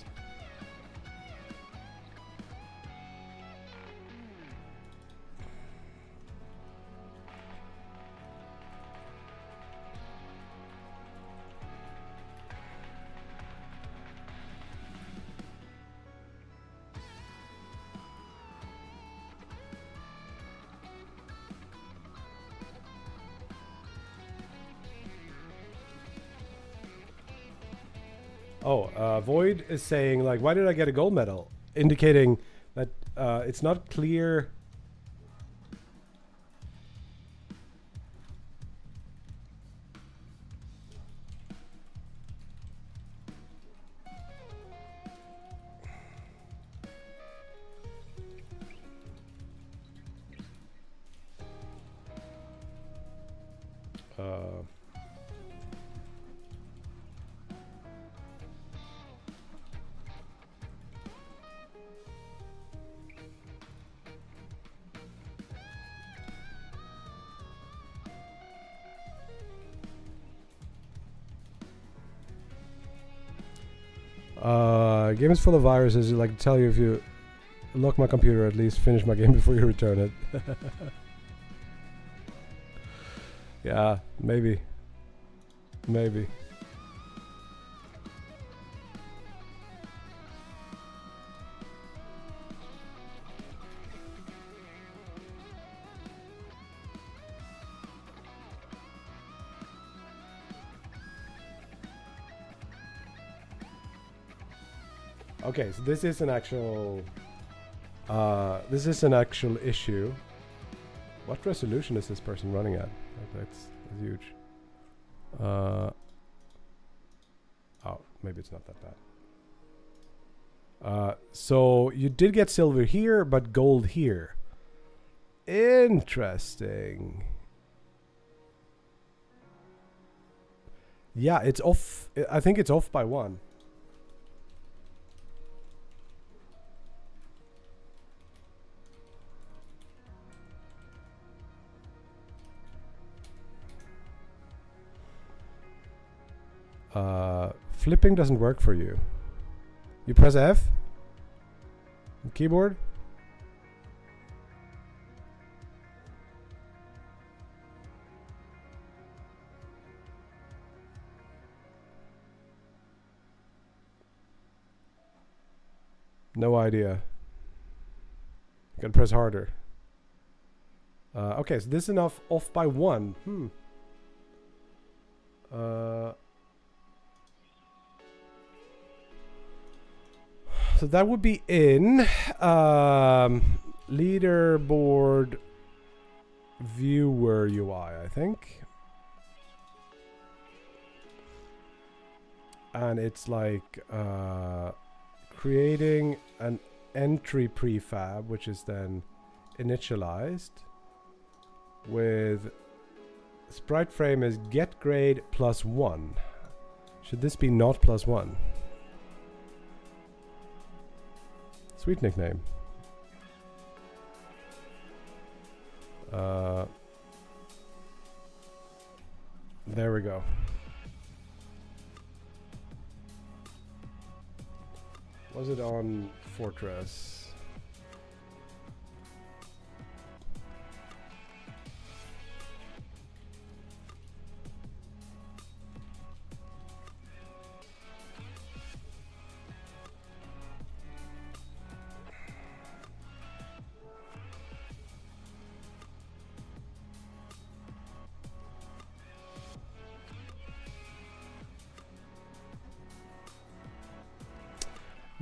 Void is saying, like, why did I get a gold medal? Indicating that it's not clear. Game is full of viruses. I'd like to tell you, if you lock my computer, at least finish my game before you return it. Yeah, maybe. Okay, so this is an actual issue. What resolution is this person running at? That's huge. Oh, maybe it's not that bad. So you did get silver here, but gold here. Interesting. Yeah, it's off. I think it's off by 1. Flipping doesn't work for you. You press F on keyboard. No idea. Gotta press harder. Okay, so this is enough off by 1. So that would be in leaderboard viewer UI, I think. And it's like creating an entry prefab, which is then initialized with sprite frame is get grade +1. Should this be not +1? Sweet nickname. There we go. Was it on Fortress?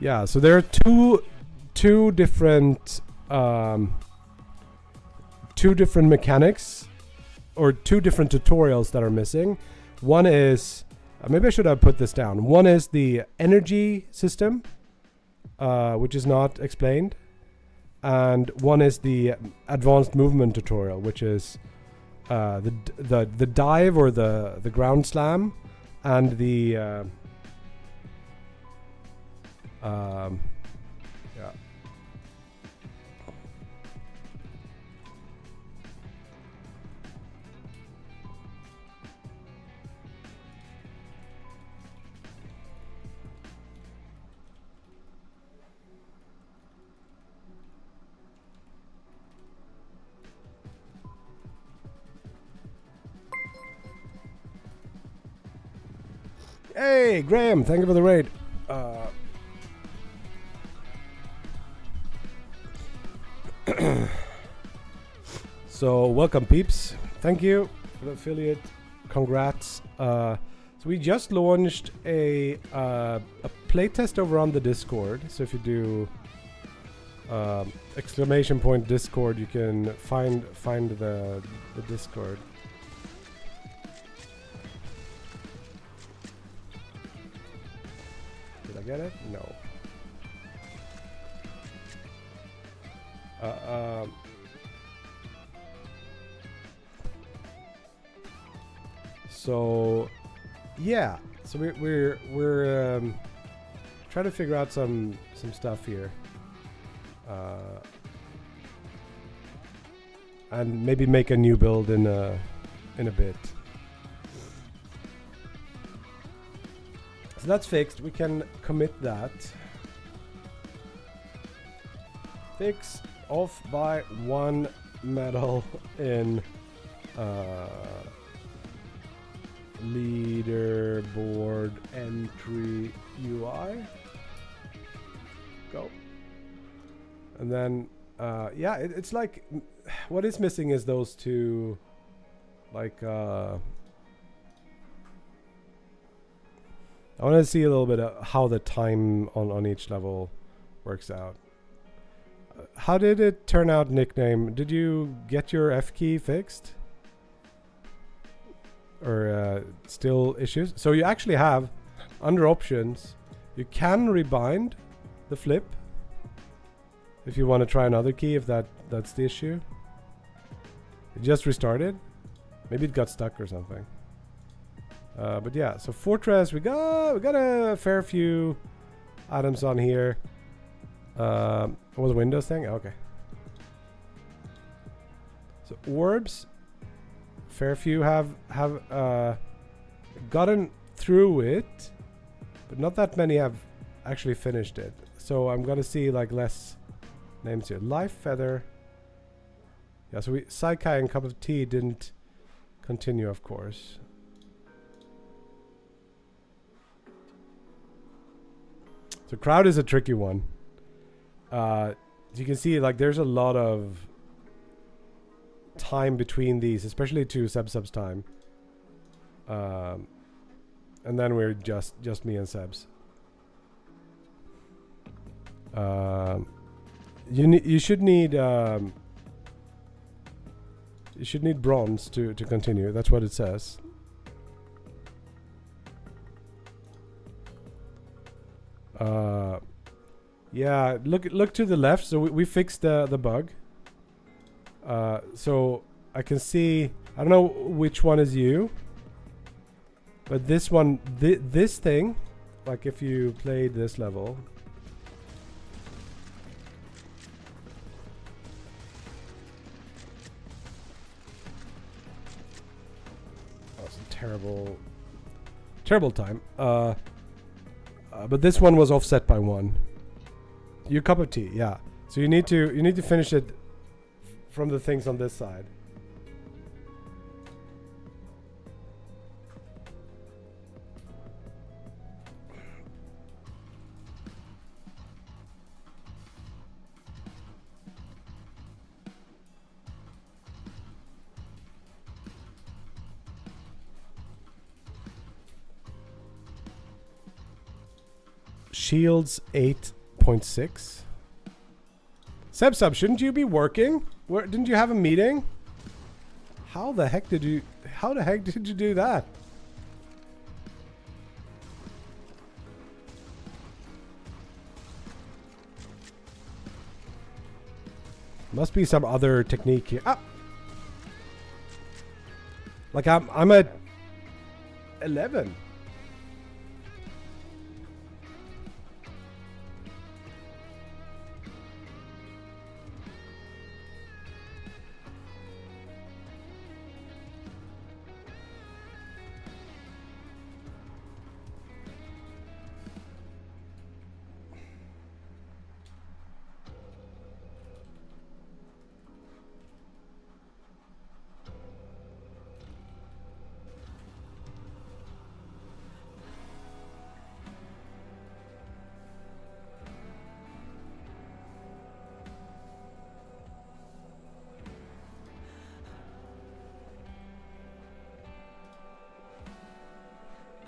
Yeah, so there are two different mechanics or two different tutorials that are missing. One is maybe I should have put this down. One is the energy system, which is not explained, and one is the advanced movement tutorial, which is the dive or the ground slam, and the yeah. Hey, Graham, thank you for the raid. So welcome peeps, thank you for the affiliate, congrats. So we just launched a playtest over on the Discord, so if you do ! Discord, you can find the Discord. Did I get it? No. So yeah, so we're trying to figure out some stuff here, and maybe make a new build in a bit. So that's fixed. We can commit that. Fix off by 1 medal in leaderboard entry UI. Go. And then yeah, it's like what is missing is those two, like I want to see a little bit of how the time on each level works out. How did it turn out, nickname? Did you get your F key fixed? Or still issues? So you actually have, under options, you can rebind the flip if you want to try another key, if that's the issue. It just restarted. Maybe it got stuck or something. But yeah, so Fortress, we got a fair few items on here. What was the Windows thing? Oh, okay. So orbs, fair few have gotten through it, but not that many have actually finished it. So I'm gonna see like less names here. Life Feather. Yeah, so Saikai and Cup of Tea didn't continue, of course. So crowd is a tricky one. As you can see, like there's a lot of time between these, especially to Seb's time. And then we're just me and Seb's. You should need bronze to continue. That's what it says. Yeah, look to the left. So we fixed the bug. So I can see, I don't know which one is you, but this one, this thing, like if you played this level, that was a terrible time. But this one was offset by 1. Your cup of tea, yeah. So you need to finish it from the things on this side. Shields 8.6. Seb, shouldn't you be working? Where didn't you have a meeting? How the heck did you do that? Must be some other technique here. Ah! Like I'm at 11.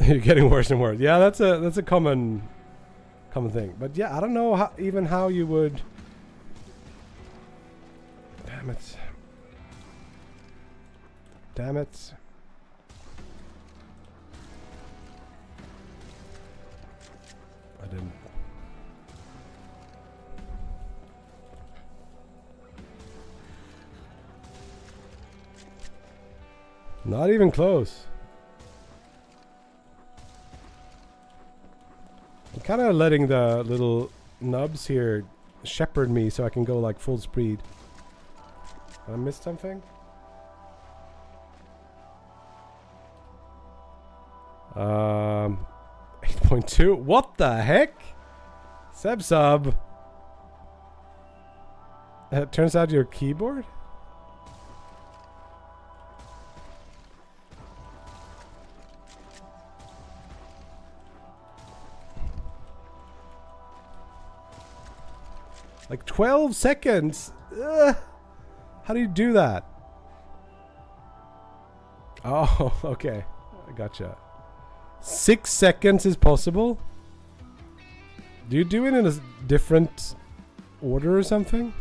You're getting worse and worse. Yeah, that's a common thing. But yeah, I don't know how you would. Damn it. Damn it. I didn't. Not even close. I'm kind of letting the little nubs here shepherd me so I can go like full speed. I missed something? 8.2. What the heck? Sub. It turns out your keyboard? Like 12 seconds. Ugh. How do you do that? Oh, okay. I gotcha. 6 seconds is possible? Do you do it in a different order or something?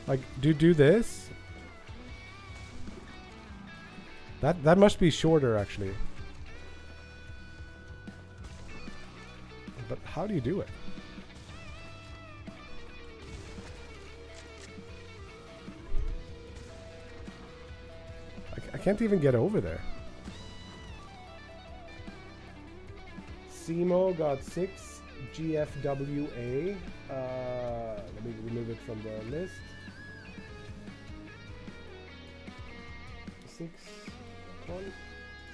Like, do you do this? That must be shorter, actually. But how do you do it? I can't even get over there. Simo got 6. GFWA. Let me remove it from the list. 6. 1.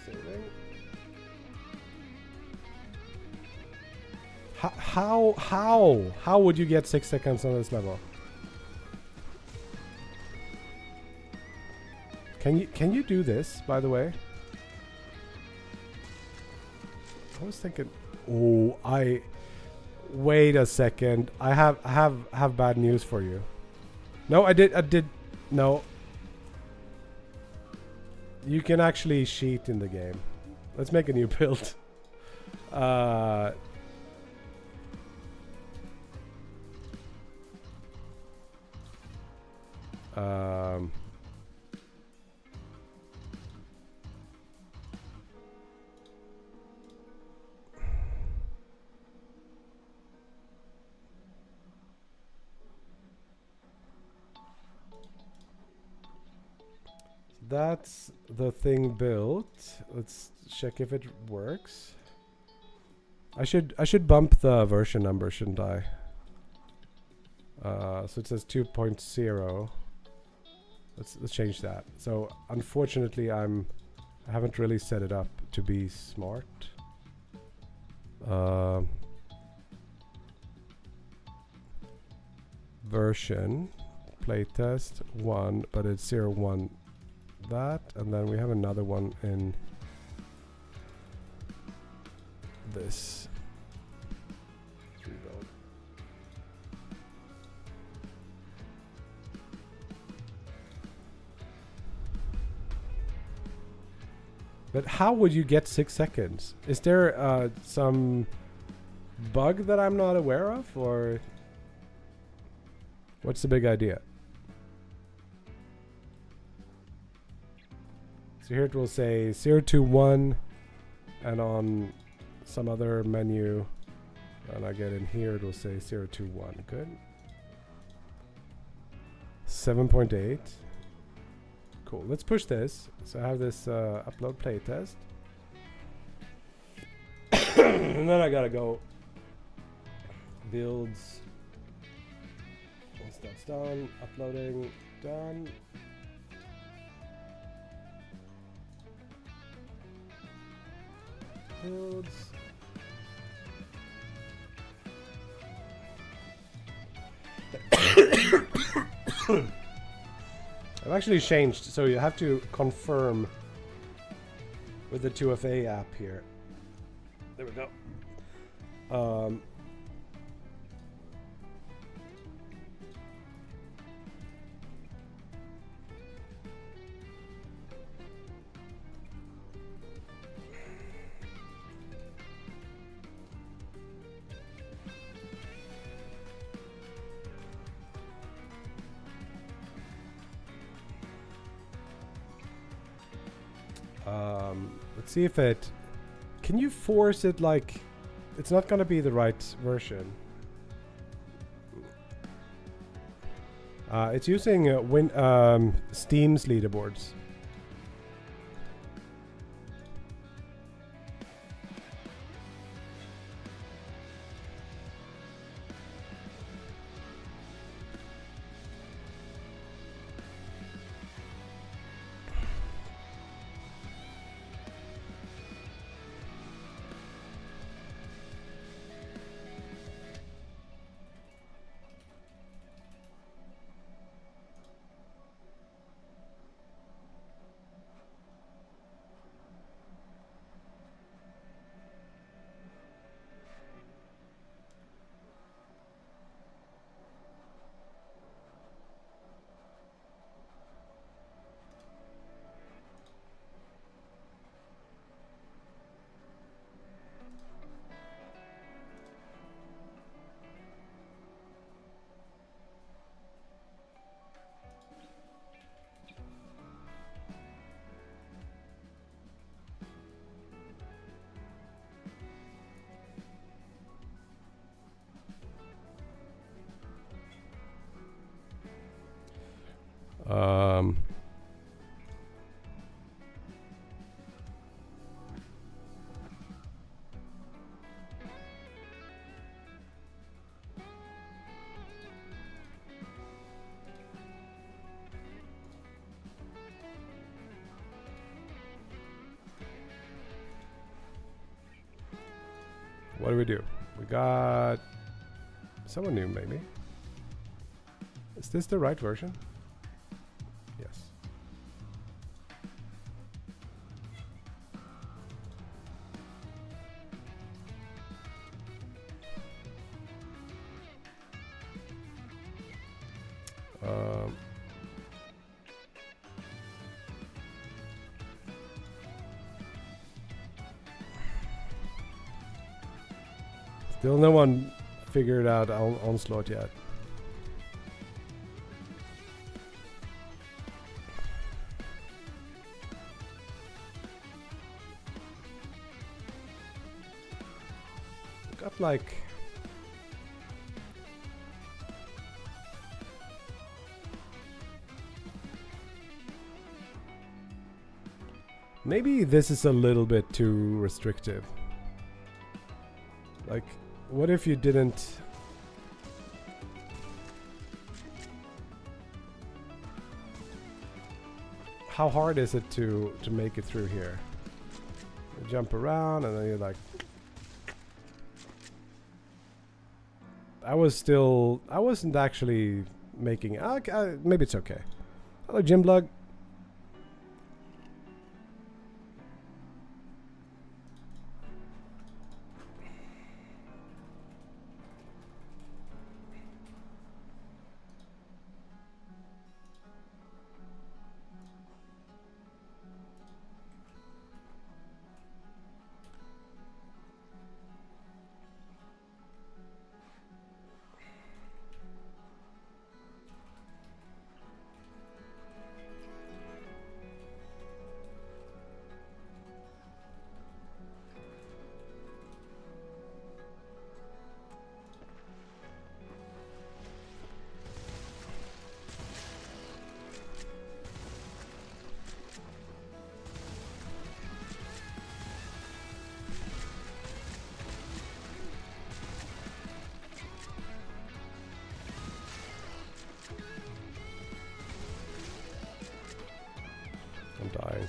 Saving. How would you get 6 seconds on this level? Can you do this, by the way? I was thinking, Wait a second. I have bad news for you. No, I did. No. You can actually cheat in the game. Let's make a new build. That's the thing built. Let's check if it works. I should bump the version number, shouldn't I? So it says 2.0. Let's change that. So unfortunately, I haven't really set it up to be smart. Version playtest 1, but it's 0.1. That, and then we have another one in this rebuild. But how would you get 6 seconds? Is there some bug that I'm not aware of, or what's the big idea? So here it will say 0 to 1, and on some other menu, and I get in here, it will say 0 to 1. Good. 7.8. Cool. Let's push this. So I have this upload playtest. And then I gotta go builds. Once that's done, uploading done. Builds. I've actually changed, so you have to confirm with the 2FA app here. There we go. Let's see if it... Can you force it like... It's not gonna be the right version. It's using Steam's leaderboards. What do we do? We got someone new, maybe. Is this the right version? Yes. Still no one figured out Onslaught yet. Got like... Maybe this is a little bit too restrictive. Like, what if you didn't... How hard is it to make it through here? You jump around and then you're like... I wasn't actually making... maybe it's okay. Hello, Jimblug. I'm dying.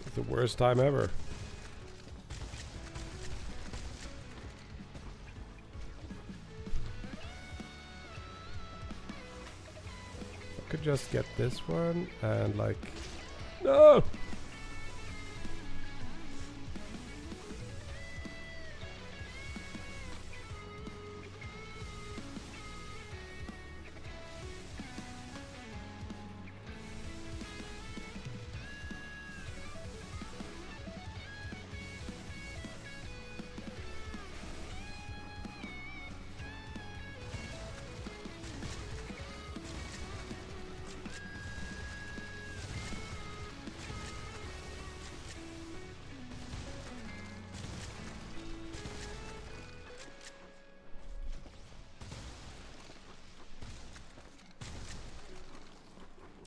It's the worst time ever. Could just get this one and like no.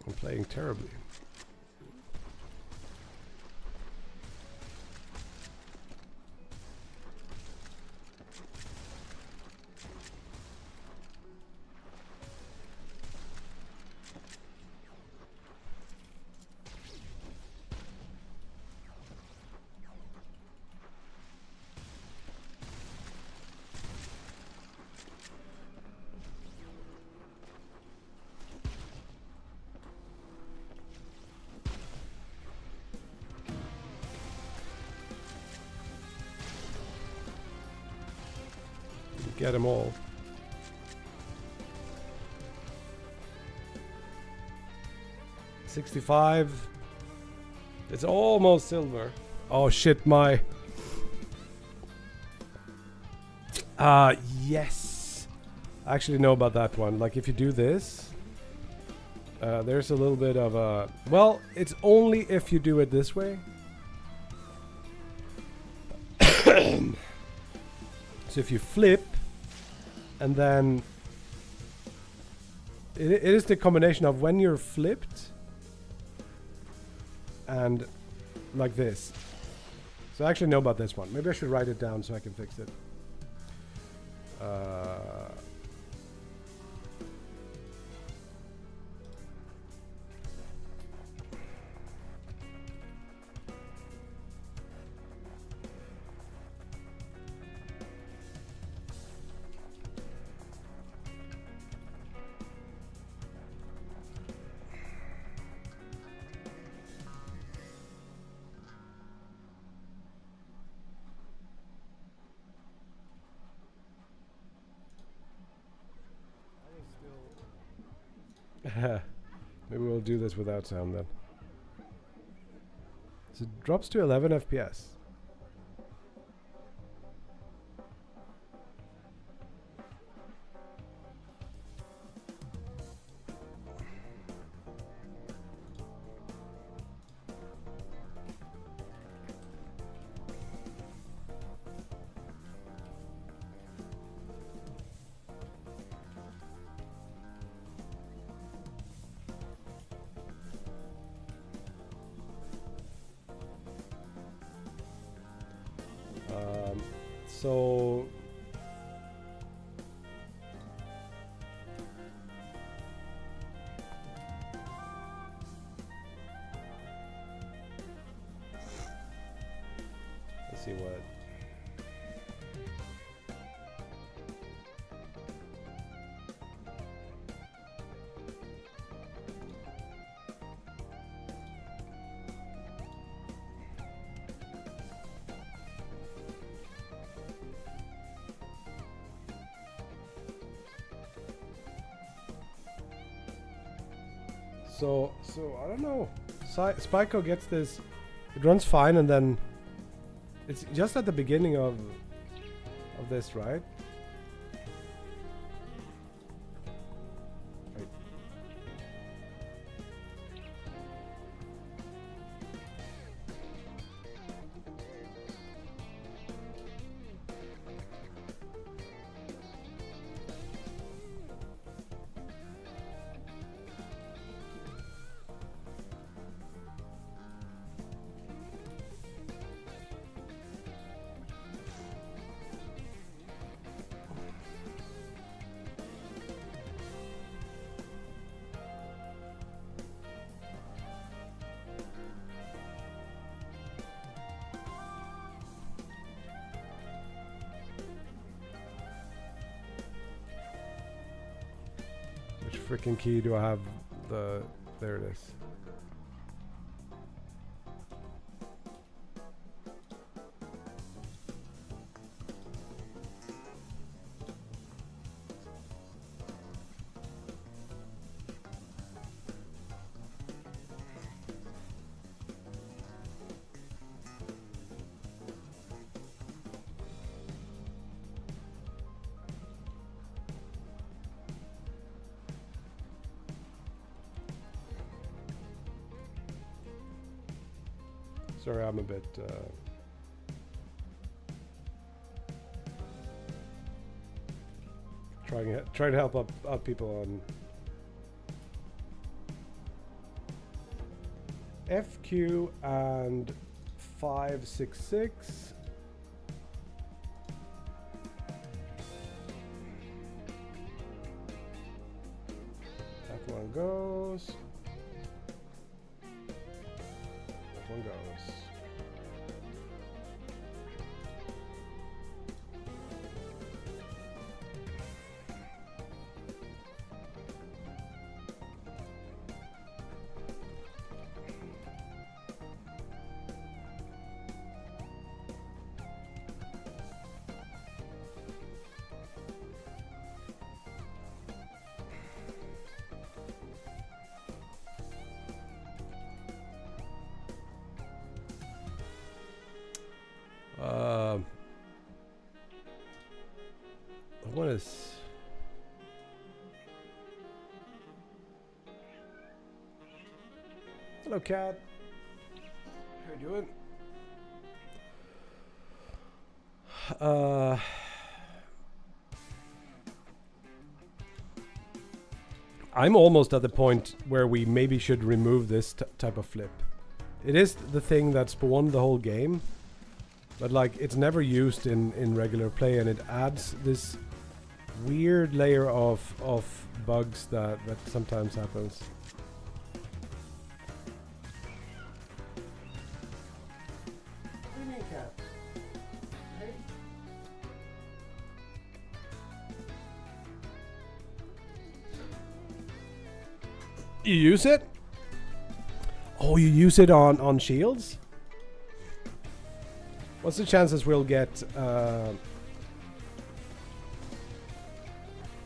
I'm playing terribly. Get them all. $65. It's almost silver. Oh shit, my... yes. I actually know about that one. Like if you do this, there's a little bit of a... Well, it's only if you do it this way. So if you flip, and then it is the combination of when you're flipped and like this. So I actually know about this one. Maybe I should write it down so I can fix it. Maybe we'll do this without sound then. So it drops to 11 FPS. So let's see what. So I don't know. Spyco gets this. It runs fine, and then it's just at the beginning of this, right? Which freaking key do I have? There it is. Sorry, I'm a bit trying to help out people on FQ and 566. That one goes. That one goes. What is... Hello, cat. How you doing? I'm almost at the point where we maybe should remove this type of flip. It is the thing that spawned the whole game, but like it's never used in regular play, and it adds this weird layer of bugs that sometimes happens. You use it? Oh, you use it on shields? What's the chances we'll get...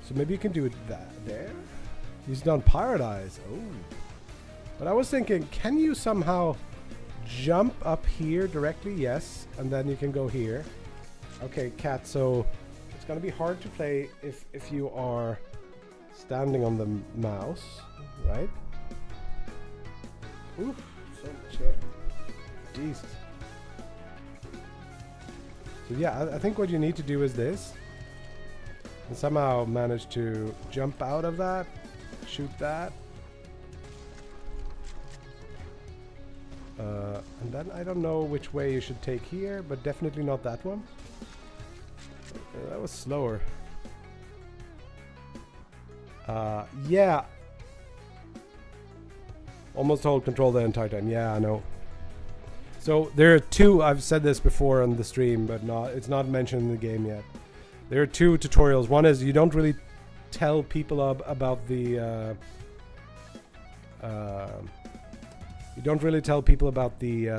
So maybe you can do it there? He's done Paradise. Oh. But I was thinking, can you somehow jump up here directly? Yes. And then you can go here. Okay, Cat, so it's going to be hard to play if you are standing on the mouse, right? Oof, so chill. Jeez. So yeah, I think what you need to do is this. And somehow manage to jump out of that, shoot that. And then I don't know which way you should take here, but definitely not that one. That was slower. Yeah. Almost hold control the entire time. Yeah, I know. So there are two, I've said this before on the stream, but it's not mentioned in the game yet. There are two tutorials. One is you don't really tell people about the you don't really tell people about the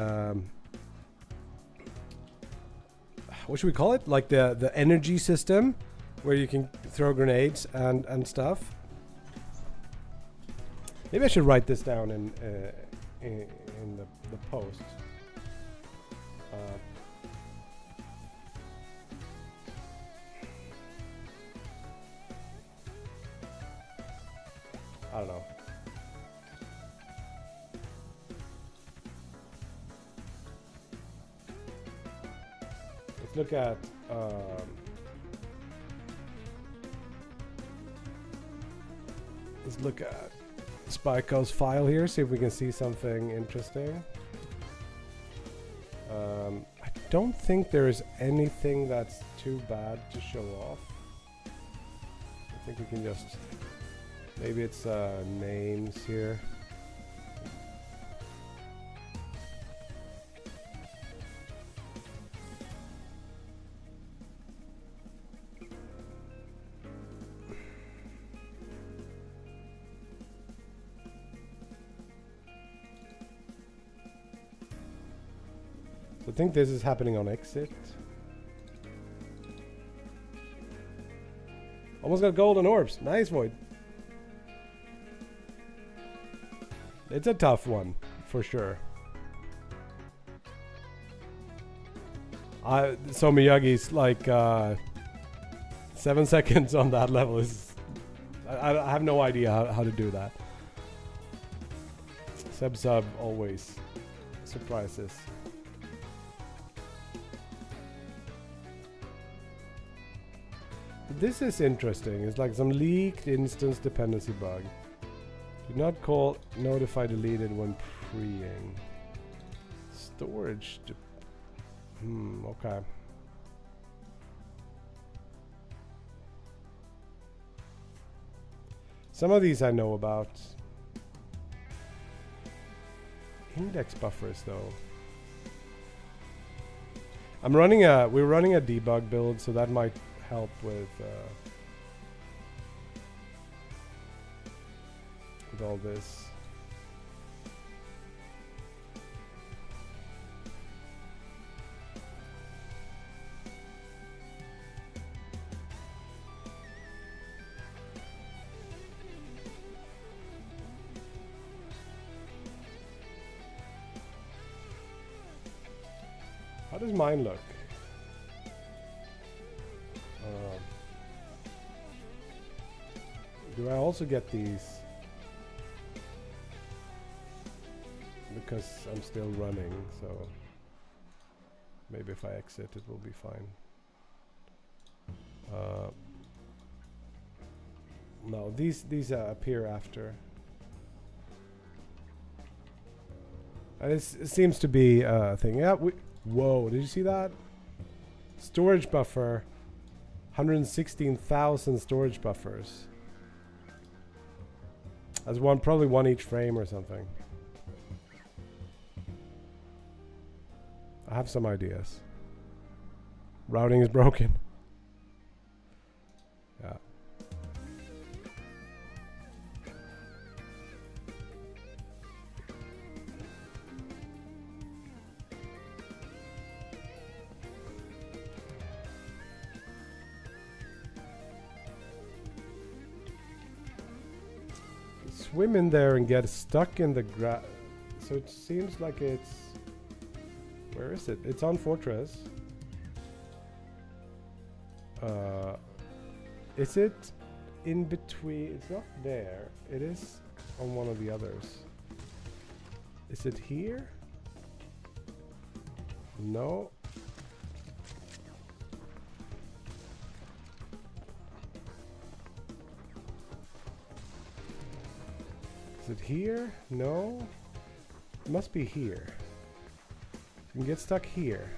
what should we call it? Like the energy system where you can throw grenades and stuff. Maybe I should write this down in the post. I don't know. Let's look at Spyco's file here, see if we can see something interesting. I don't think there is anything that's too bad to show off. I think we can just, maybe it's names here. I think this is happening on exit. Almost got golden orbs. Nice, Void. It's a tough one, for sure. So Miyagi's like 7 seconds on that level is... I have no idea how to do that. Sub always surprises. This is interesting. It's like some leaked instance dependency bug. Do not call notify deleted when preing. Storage. Okay. Some of these I know about. Index buffers though. We're running a debug build, so that might help with all this. How does mine look? Do I also get these? Because I'm still running, so maybe if I exit it will be fine. No, these appear after. And it seems to be a thing. Yeah, whoa, did you see that? Storage buffer, 116,000 storage buffers. That's probably one each frame or something. I have some ideas. Routing is broken. Yeah. swim in there and get stuck in the grass. So it seems like it's... Where is it? It's on Fortress. Is it in between? It's not there. It is on one of the others. Is it here? No. Is it here? No. It must be here. You can get stuck here.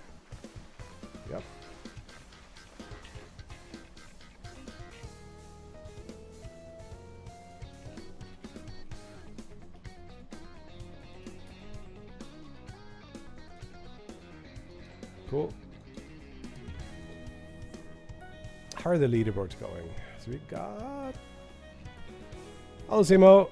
Yep. Cool. How are the leaderboards going? So we got... Oh, Simo!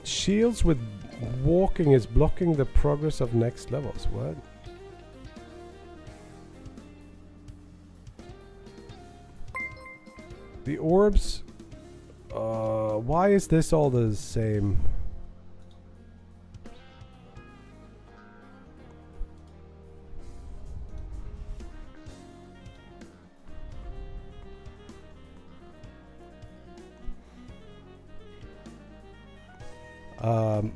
Shields with walking is blocking the progress of next levels. What? The orbs. Why is this all the same?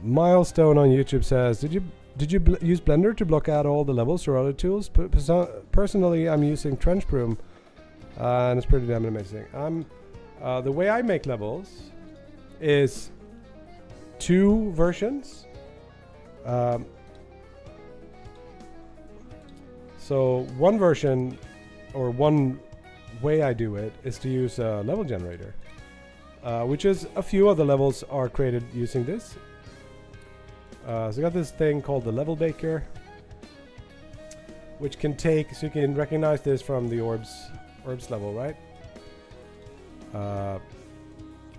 Milestone on YouTube says, did you use Blender to block out all the levels or other tools? Personally, I'm using Trench Broom, and it's pretty damn amazing. The way I make levels is two versions. So one version, or one way I do it, is to use a level generator. Which is a few of the levels are created using this. So I got this thing called the level baker, which can take, so you can recognize this from the orbs level, right?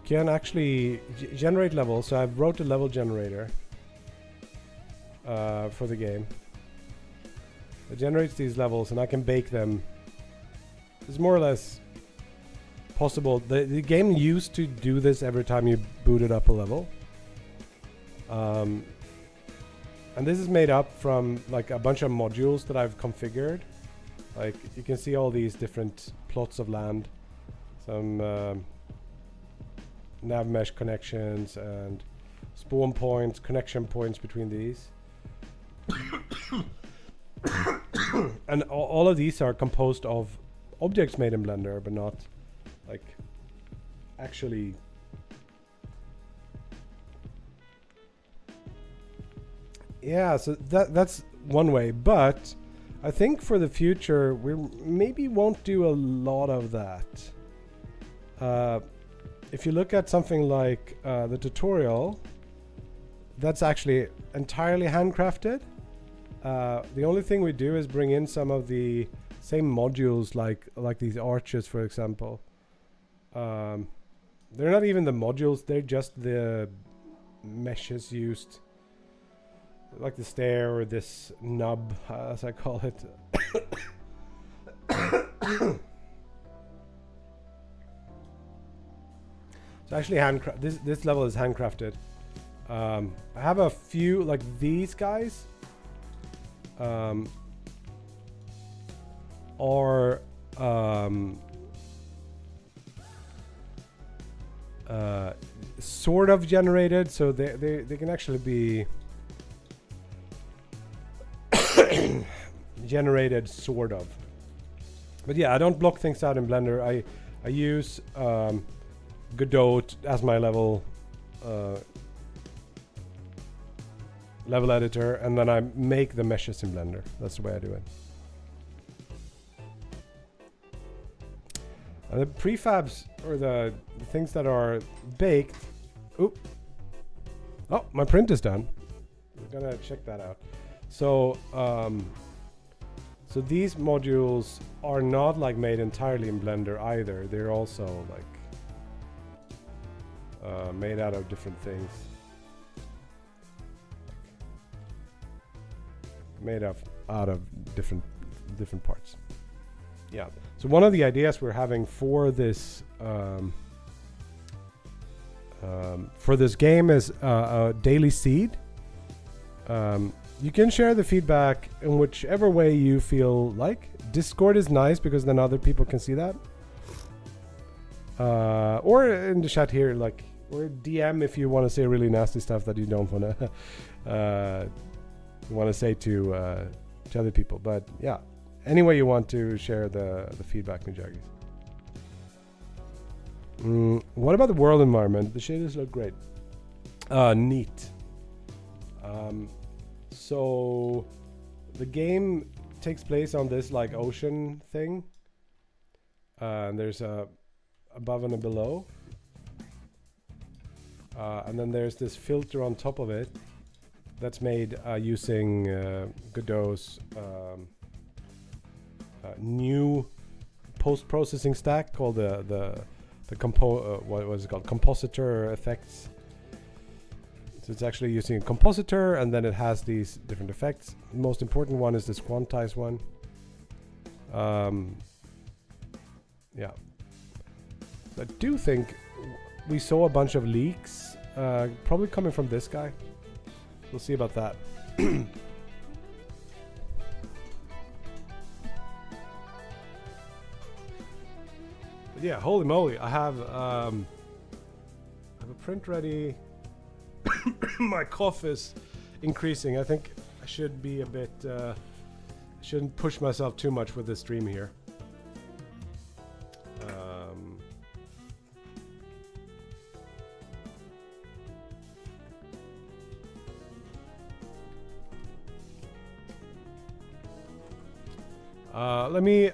Can actually generate levels. So I've wrote a level generator for the game. It generates these levels, and I can bake them. It's more or less possible. The game used to do this every time you booted up a level. And this is made up from like a bunch of modules that I've configured. Like you can see all these different plots of land, some nav mesh connections and spawn points, connection points between these. And all of these are composed of objects made in Blender, but not like actually yeah, so that's one way, but I think for the future we maybe won't do a lot of that. If you look at something like the tutorial, that's actually entirely handcrafted. The only thing we do is bring in some of the same modules, like these arches, for example. They're not even the modules, they're just the meshes used, like the stair or this nub, as I call it. So actually this level is handcrafted. I have a few like these guys are sort of generated, so they can actually be generated sort of. But yeah, I don't block things out in Blender. I use Godot as my level editor, and then I make the meshes in Blender. That's the way I do it. And the prefabs, or the things that are baked. Oop. Oh, my print is done. We're gonna check that out. So, so these modules are not like made entirely in Blender either. They're also like made out of different things. Made out of different parts. Yeah. So one of the ideas we're having for this game is a daily seed. You can share the feedback in whichever way you feel like. Discord is nice because then other people can see that. Or in the chat here, like, or DM if you want to say really nasty stuff that you don't want to say to other people. But yeah, any way you want to share the feedback, Mijagis. What about the world environment? The shaders look great. Neat. So the game takes place on this like ocean thing. And there's a above and a below. And then there's this filter on top of it that's made using Godot's new post-processing stack called what was it called? Compositor effects. So it's actually using a compositor, and then it has these different effects. The most important one is this quantize one. Yeah. I do think we saw a bunch of leaks, probably coming from this guy. We'll see about that. But yeah, holy moly! I have a print ready. My cough is increasing. I think I should be a bit. Shouldn't push myself too much with this stream here. Let me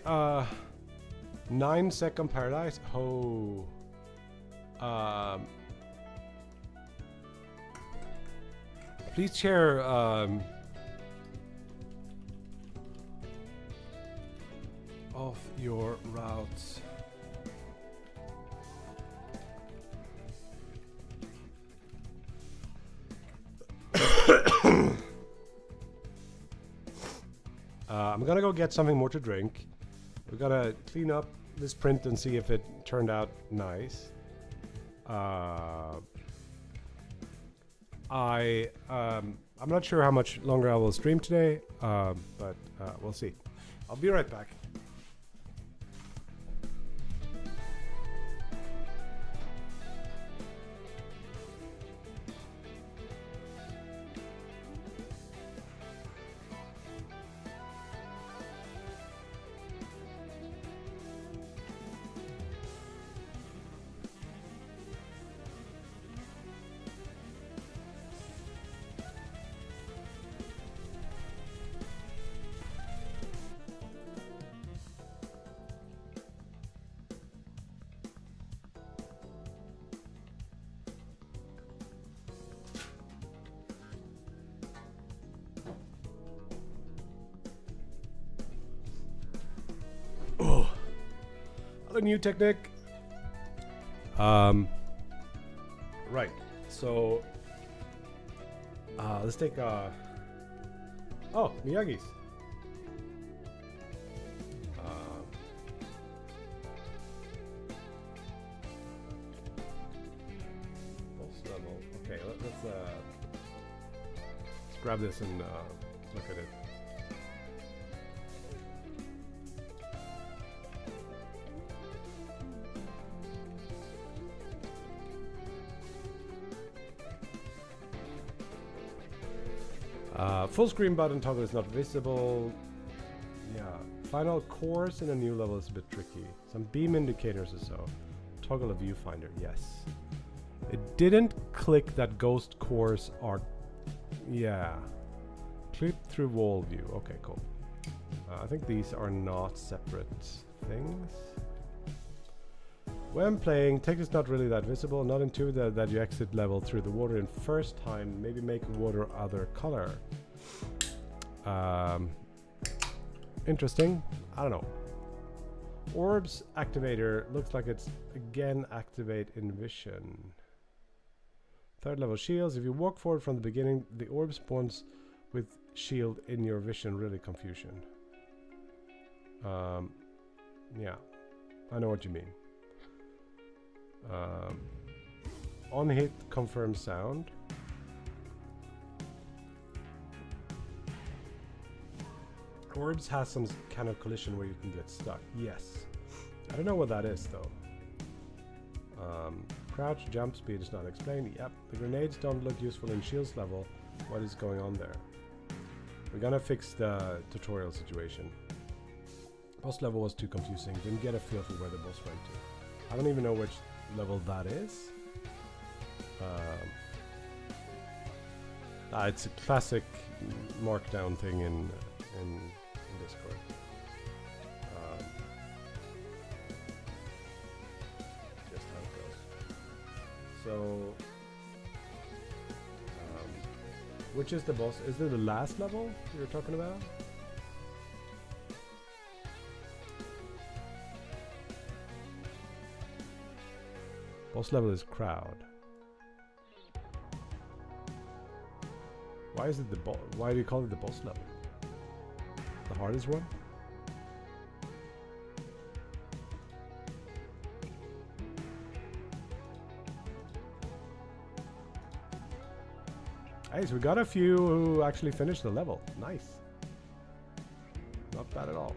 9-second paradise. Oh. Please share off your routes. I'm gonna go get something more to drink. We're gonna clean up this print and see if it turned out nice. I'm not sure how much longer I will stream today, but we'll see. I'll be right back. New technique. Right. So let's take oh, Miyagi's. Level. Okay, let's grab this and look at it. Full screen button toggle is not visible. Yeah. Final course in a new level is a bit tricky. Some beam indicators or so. Toggle a viewfinder. Yes. It didn't click that ghost cores are... Yeah. Clip through wall view. Okay, cool. I think these are not separate things. When playing, text is not really that visible. Not intuitive that you exit level through the water in first time. Maybe make water other color. Interesting. I don't know. Orbs activator looks like it's again activate in vision. Third level shields. If you walk forward from the beginning, the orb spawns with shield in your vision. Really confusion. Yeah, I know what you mean. On hit, confirm sound. Orbs has some kind of collision where you can get stuck. Yes. I don't know what that is though. Crouch, jump speed is not explained. Yep. The grenades don't look useful in shields level. What is going on there? We're gonna fix the tutorial situation. Boss level was too confusing. Didn't get a feel for where the boss went to. I don't even know which level that is. It's a classic markdown thing in Discord. Just how it goes. So, which is the boss? Is it the last level you were talking about? Boss level is crowd. Why is it the boss? Why do you call it the boss level? The hardest one? Hey, so we got a few who actually finished the level. Nice. Not bad at all.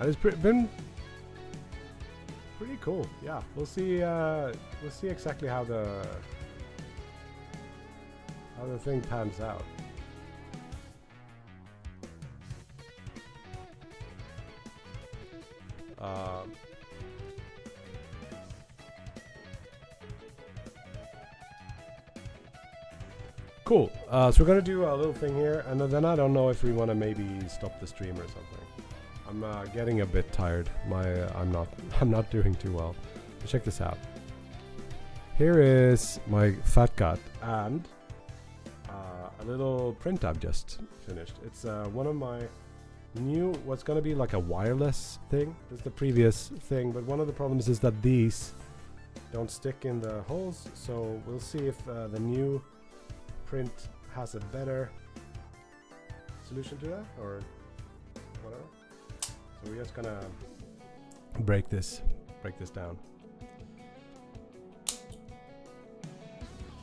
And it's been pretty cool. Yeah, we'll see exactly how the thing pans out. Cool. So we're gonna do a little thing here, and then I don't know if we want to maybe stop the stream or something. I'm getting a bit tired. I'm not doing too well. Check this out. Here is my fat cut and a little print I've just finished. It's one of my new, what's gonna be like a wireless thing. This is the previous thing, but one of the problems is that these don't stick in the holes. So we'll see if the new print has a better solution to that or whatever. So we're just gonna break this down.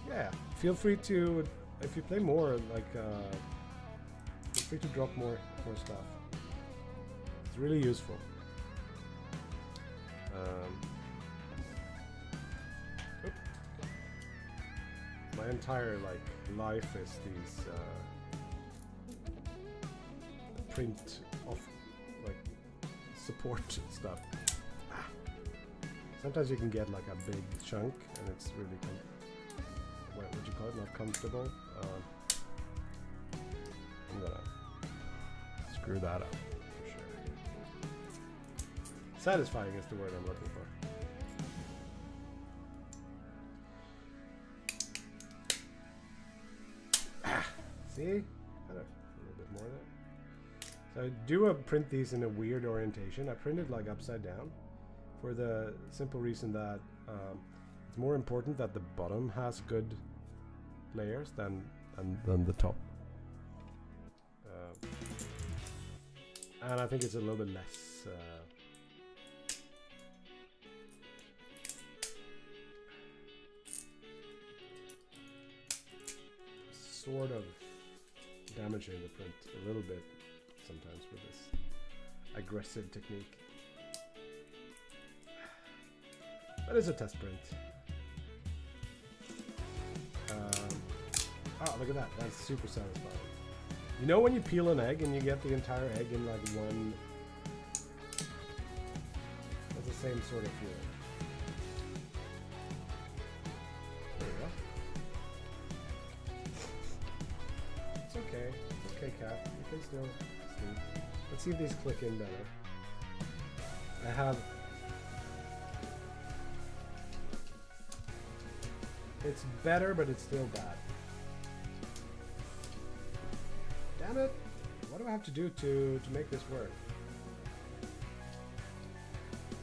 Yeah, feel free to, if you play more, like feel free to drop more stuff. It's really useful. My entire life is these print of support stuff. Sometimes you can get like a big chunk and it's really what would you call it? Not comfortable. I'm gonna screw that up for sure. Satisfying is the word I'm looking for. See? Kind of a little bit more there. So I do print these in a weird orientation. I printed like upside down for the simple reason that it's more important that the bottom has good layers than the top. And I think it's a little bit less sort of damaging the print a little bit sometimes with this aggressive technique. But it's a test print. Oh, look at that. That's super satisfying. You know when you peel an egg and you get the entire egg in like one... That's the same sort of feeling. Please don't sleep. Let's see if these click in better. I have... It's better, but it's still bad. Damn it! What do I have to do to make this work?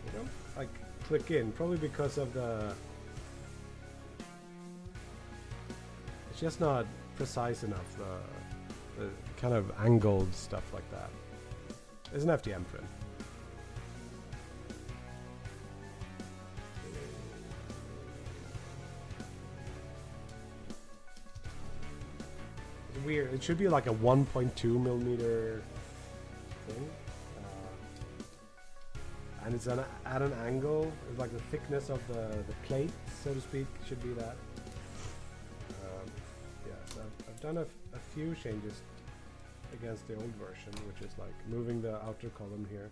You know, like click in, probably because of the... It's just not precise enough, the kind of angled stuff like that. It's an FDM print. It's weird, it should be like a 1.2 millimeter thing. And it's at an angle, it's like the thickness of the plate, so to speak, should be that. So I've done a few changes against the old version, which is like moving the outer column here.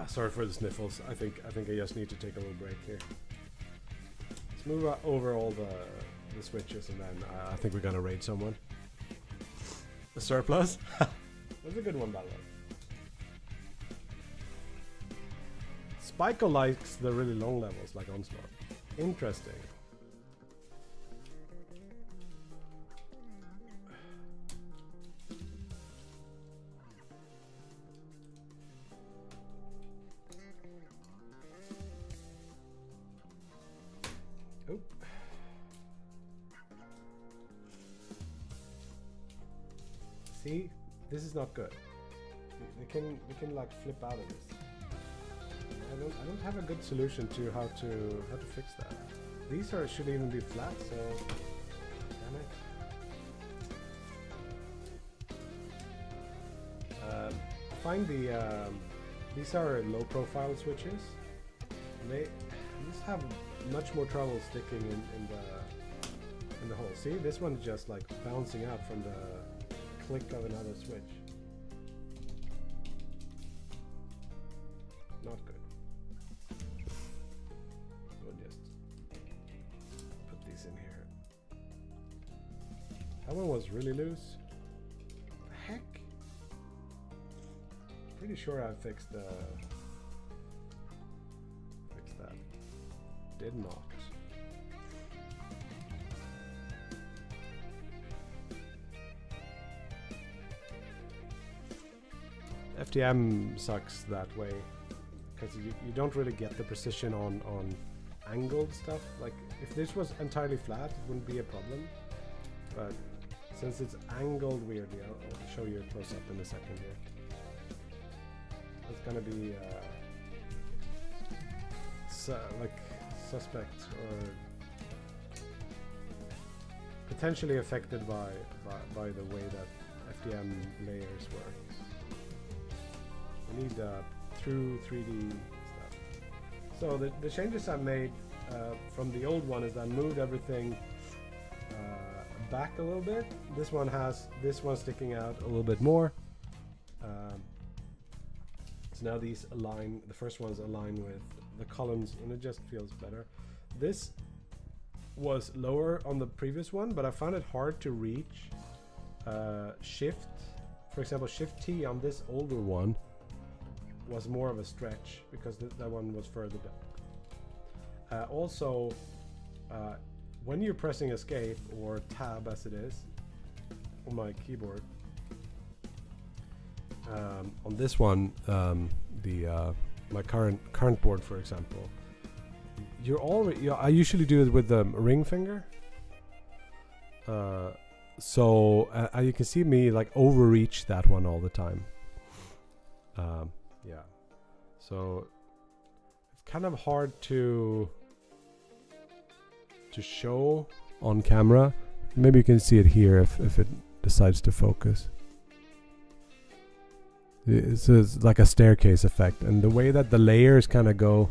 Sorry for the sniffles. I think I just need to take a little break here. Let's move over all the switches, and then I think we're gonna raid someone. The surplus. That's a good one, by the way. Spiko likes the really long levels, like Onslaught. Interesting. Oh. See, this is not good. We can like flip out of this. I don't have a good solution to how to fix that. These should even be flat, so damn it. Find these are low profile switches. They just have much more trouble sticking in the hole. See, this one's just like bouncing out from the click of another switch. Not good. We'll just put these in here. That one was really loose. The heck? Pretty sure I fixed that. Did not. FDM sucks that way because you don't really get the precision on angled stuff. Like if this was entirely flat, it wouldn't be a problem, but since it's angled weirdly, I'll show you a close up in a second here. It's gonna be like suspect or potentially affected by the way that FDM layers work. We need through 3D stuff. So the changes I made from the old one is I moved everything back a little bit. This one has this one sticking out a little bit more. So now these align, the first ones align with the columns, and it just feels better. This was lower on the previous one, but I found it hard to reach shift. For example, shift T on this older one was more of a stretch because that one was further down. Also, when you're pressing escape or tab as it is on my keyboard, on this one, my current board, for example, I usually do it with the ring finger. So you can see me like overreach that one all the time. Yeah, so it's kind of hard to show on camera. Maybe you can see it here if it decides to focus. It's like a staircase effect, and the way that the layers kind of go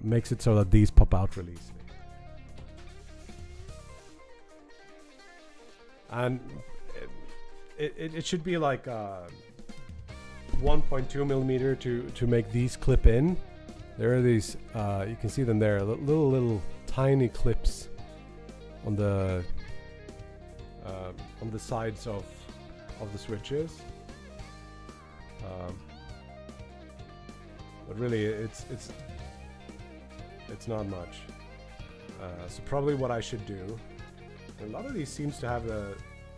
makes it so that these pop out really easily. And it should be like 1.2 millimeter to make these clip in. There are these, you can see them there, little tiny clips on the sides of the switches. But really, it's not much. So probably what I should do. A lot of these seems to have the,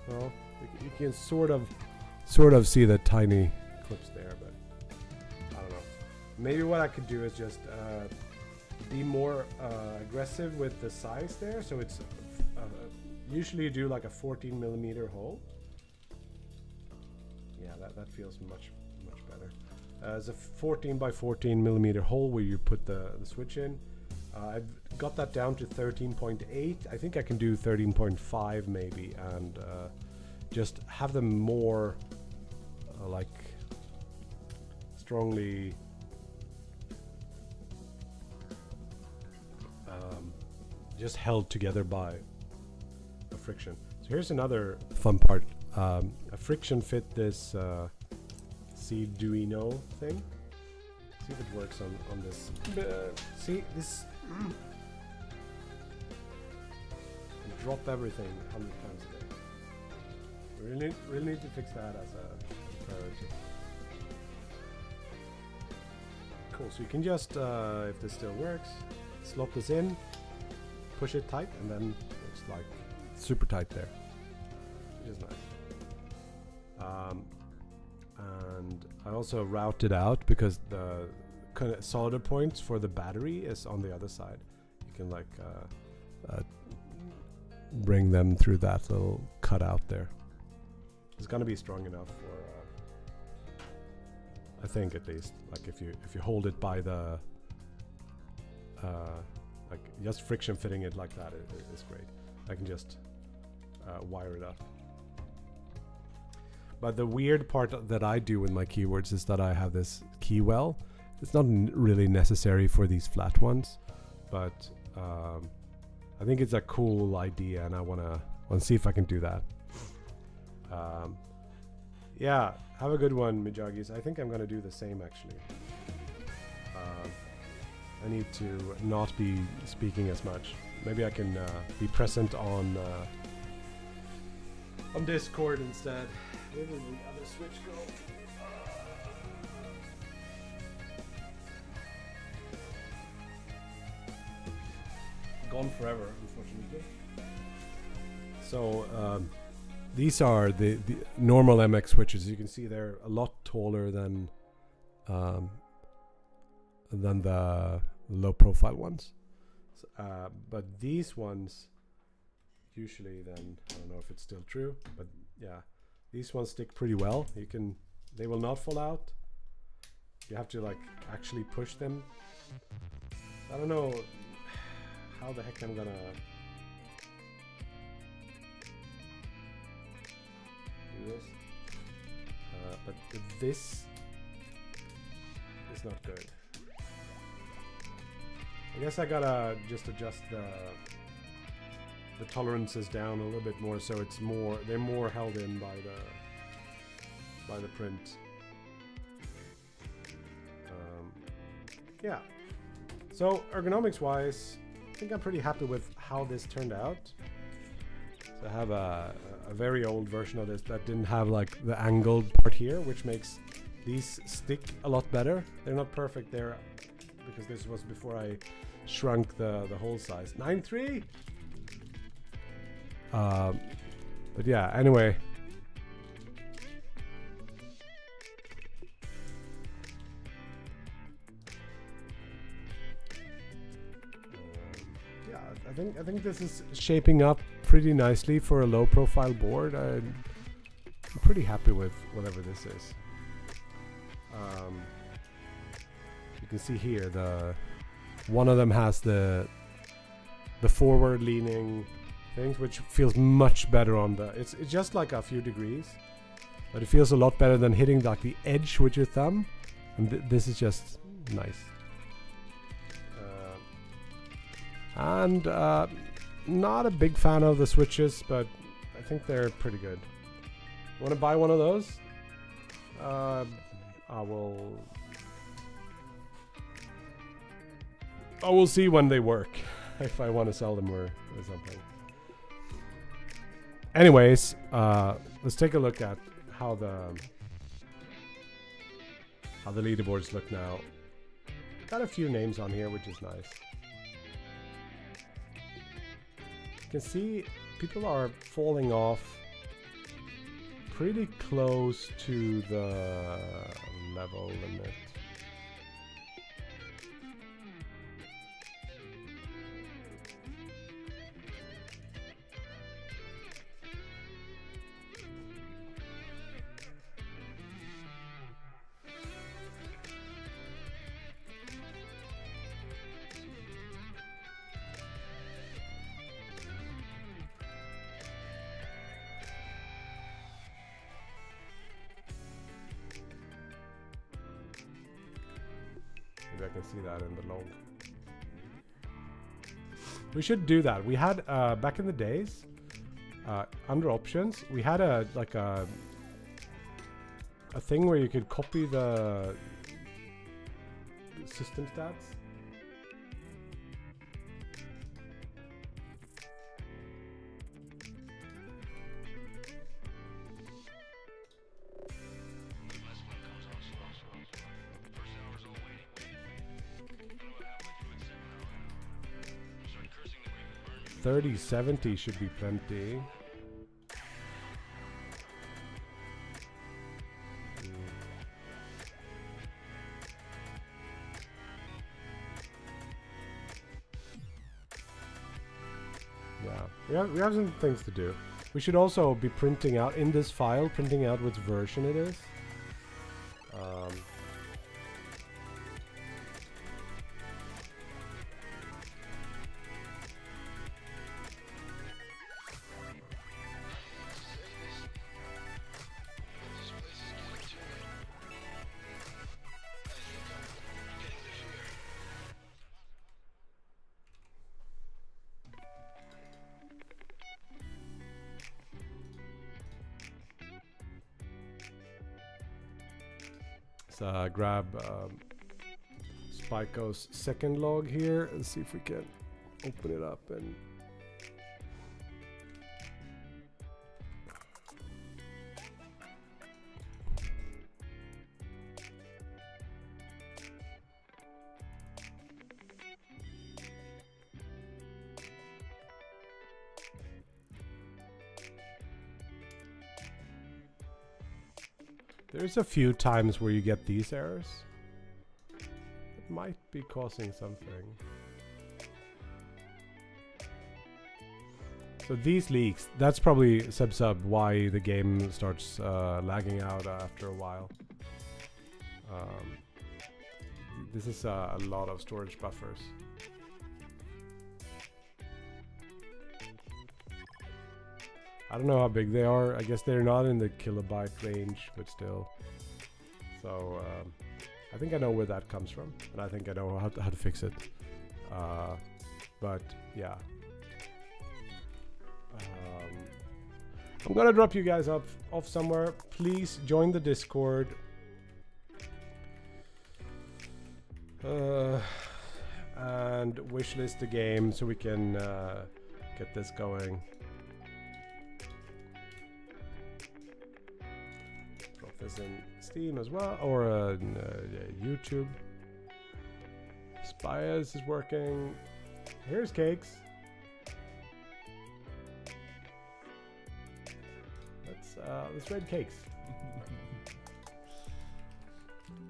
well, you can sort of see the tiny clips there, but I don't know. Maybe what I could do is just be more aggressive with the size there. So it's usually you do like a 14 millimeter hole. Yeah, that feels much better. As a 14 by 14 millimeter hole where you put the switch in. I've got that down to 13.8. I think I can do 13.5 maybe, and just have them more like strongly just held together by a friction. So here's another fun part. A friction fit this Duino thing. See if it works on this. See this. Drop everything 100 times a day. Really need to fix that as a priority. Cool. So you can just, if this still works, slot this in, push it tight, and then it's like super tight there, which is nice. And I also routed out because the kind of solder points for the battery is on the other side. You can like bring them through that little cutout there. It's gonna be strong enough for I think at least, like if you hold it by the like just friction fitting it like that is great. I can just wire it up. But the weird part that I do with my keyboards is that I have this key well. It's not really necessary for these flat ones, but I think it's a cool idea, and I wanna see if I can do that. Yeah, have a good one, Mijagis. I think I'm gonna do the same actually. I need to not be speaking as much. Maybe I can be present on Discord instead. Where did the other switch go? Gone forever, unfortunately. So these are the normal MX switches. You can see they're a lot taller than the low profile ones. So, but these ones usually, then I don't know if it's still true, but yeah, these ones stick pretty well. They will not fall out. You have to like actually push them. I don't know how the heck I'm gonna do this, but this is not good. I guess I gotta just adjust the tolerances down a little bit more, so they're more held in by the print. Yeah. So ergonomics wise, I think I'm pretty happy with how this turned out. So I have a very old version of this that didn't have like the angled part here, which makes these stick a lot better. They're not perfect there because this was before I shrunk the hole size. 9.3. But yeah, anyway. Yeah, I think this is shaping up pretty nicely for a low profile board. I'm pretty happy with whatever this is. You can see here one of them has the forward leaning things, which feels much better on it's just like a few degrees, but it feels a lot better than hitting like the edge with your thumb, and this is just nice. And not a big fan of the switches, but I think they're pretty good. Want to buy one of those? I will see when they work. if I want to sell them or something. Anyways, let's take a look at how the leaderboards look now. Got a few names on here, which is nice. You can see people are falling off pretty close to the level limit. Maybe I can see that in the log. We should do that. We had back in the days, under options, we had a thing where you could copy the system stats. $30.70 should be plenty. Yeah, we have some things to do. We should also be printing out in this file, printing out which version it is. Grab Spyco's second log here and see if we can open it up and there's a few times where you get these errors. It might be causing something. So these leaks, that's probably sub why the game starts lagging out after a while. This is a lot of storage buffers. I don't know how big they are. I guess they're not in the kilobyte range, but still. So I think I know where that comes from, and I think I know how to fix it. But yeah, I'm gonna drop you guys off somewhere. Please join the Discord. And wishlist the game so we can get this going. This in Steam as well, or YouTube. Spyas is working. Here's Cakes. Let's raid Cakes.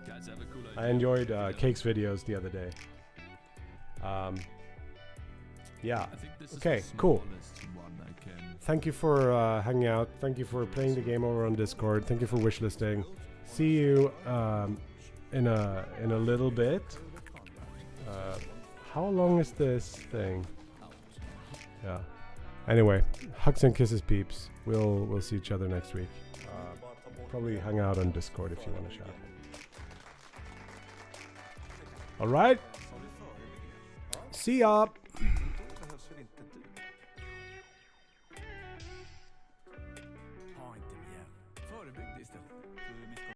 Guys, have a cool idea. I enjoyed Cakes videos the other day. Yeah. Okay, cool. Thank you for hanging out. Thank you for playing the game over on Discord. Thank you for wishlisting. See you in a little bit. How long is this thing? Yeah. Anyway, hugs and kisses, peeps. We'll see each other next week. Probably hang out on Discord if you want to chat. All right. See ya.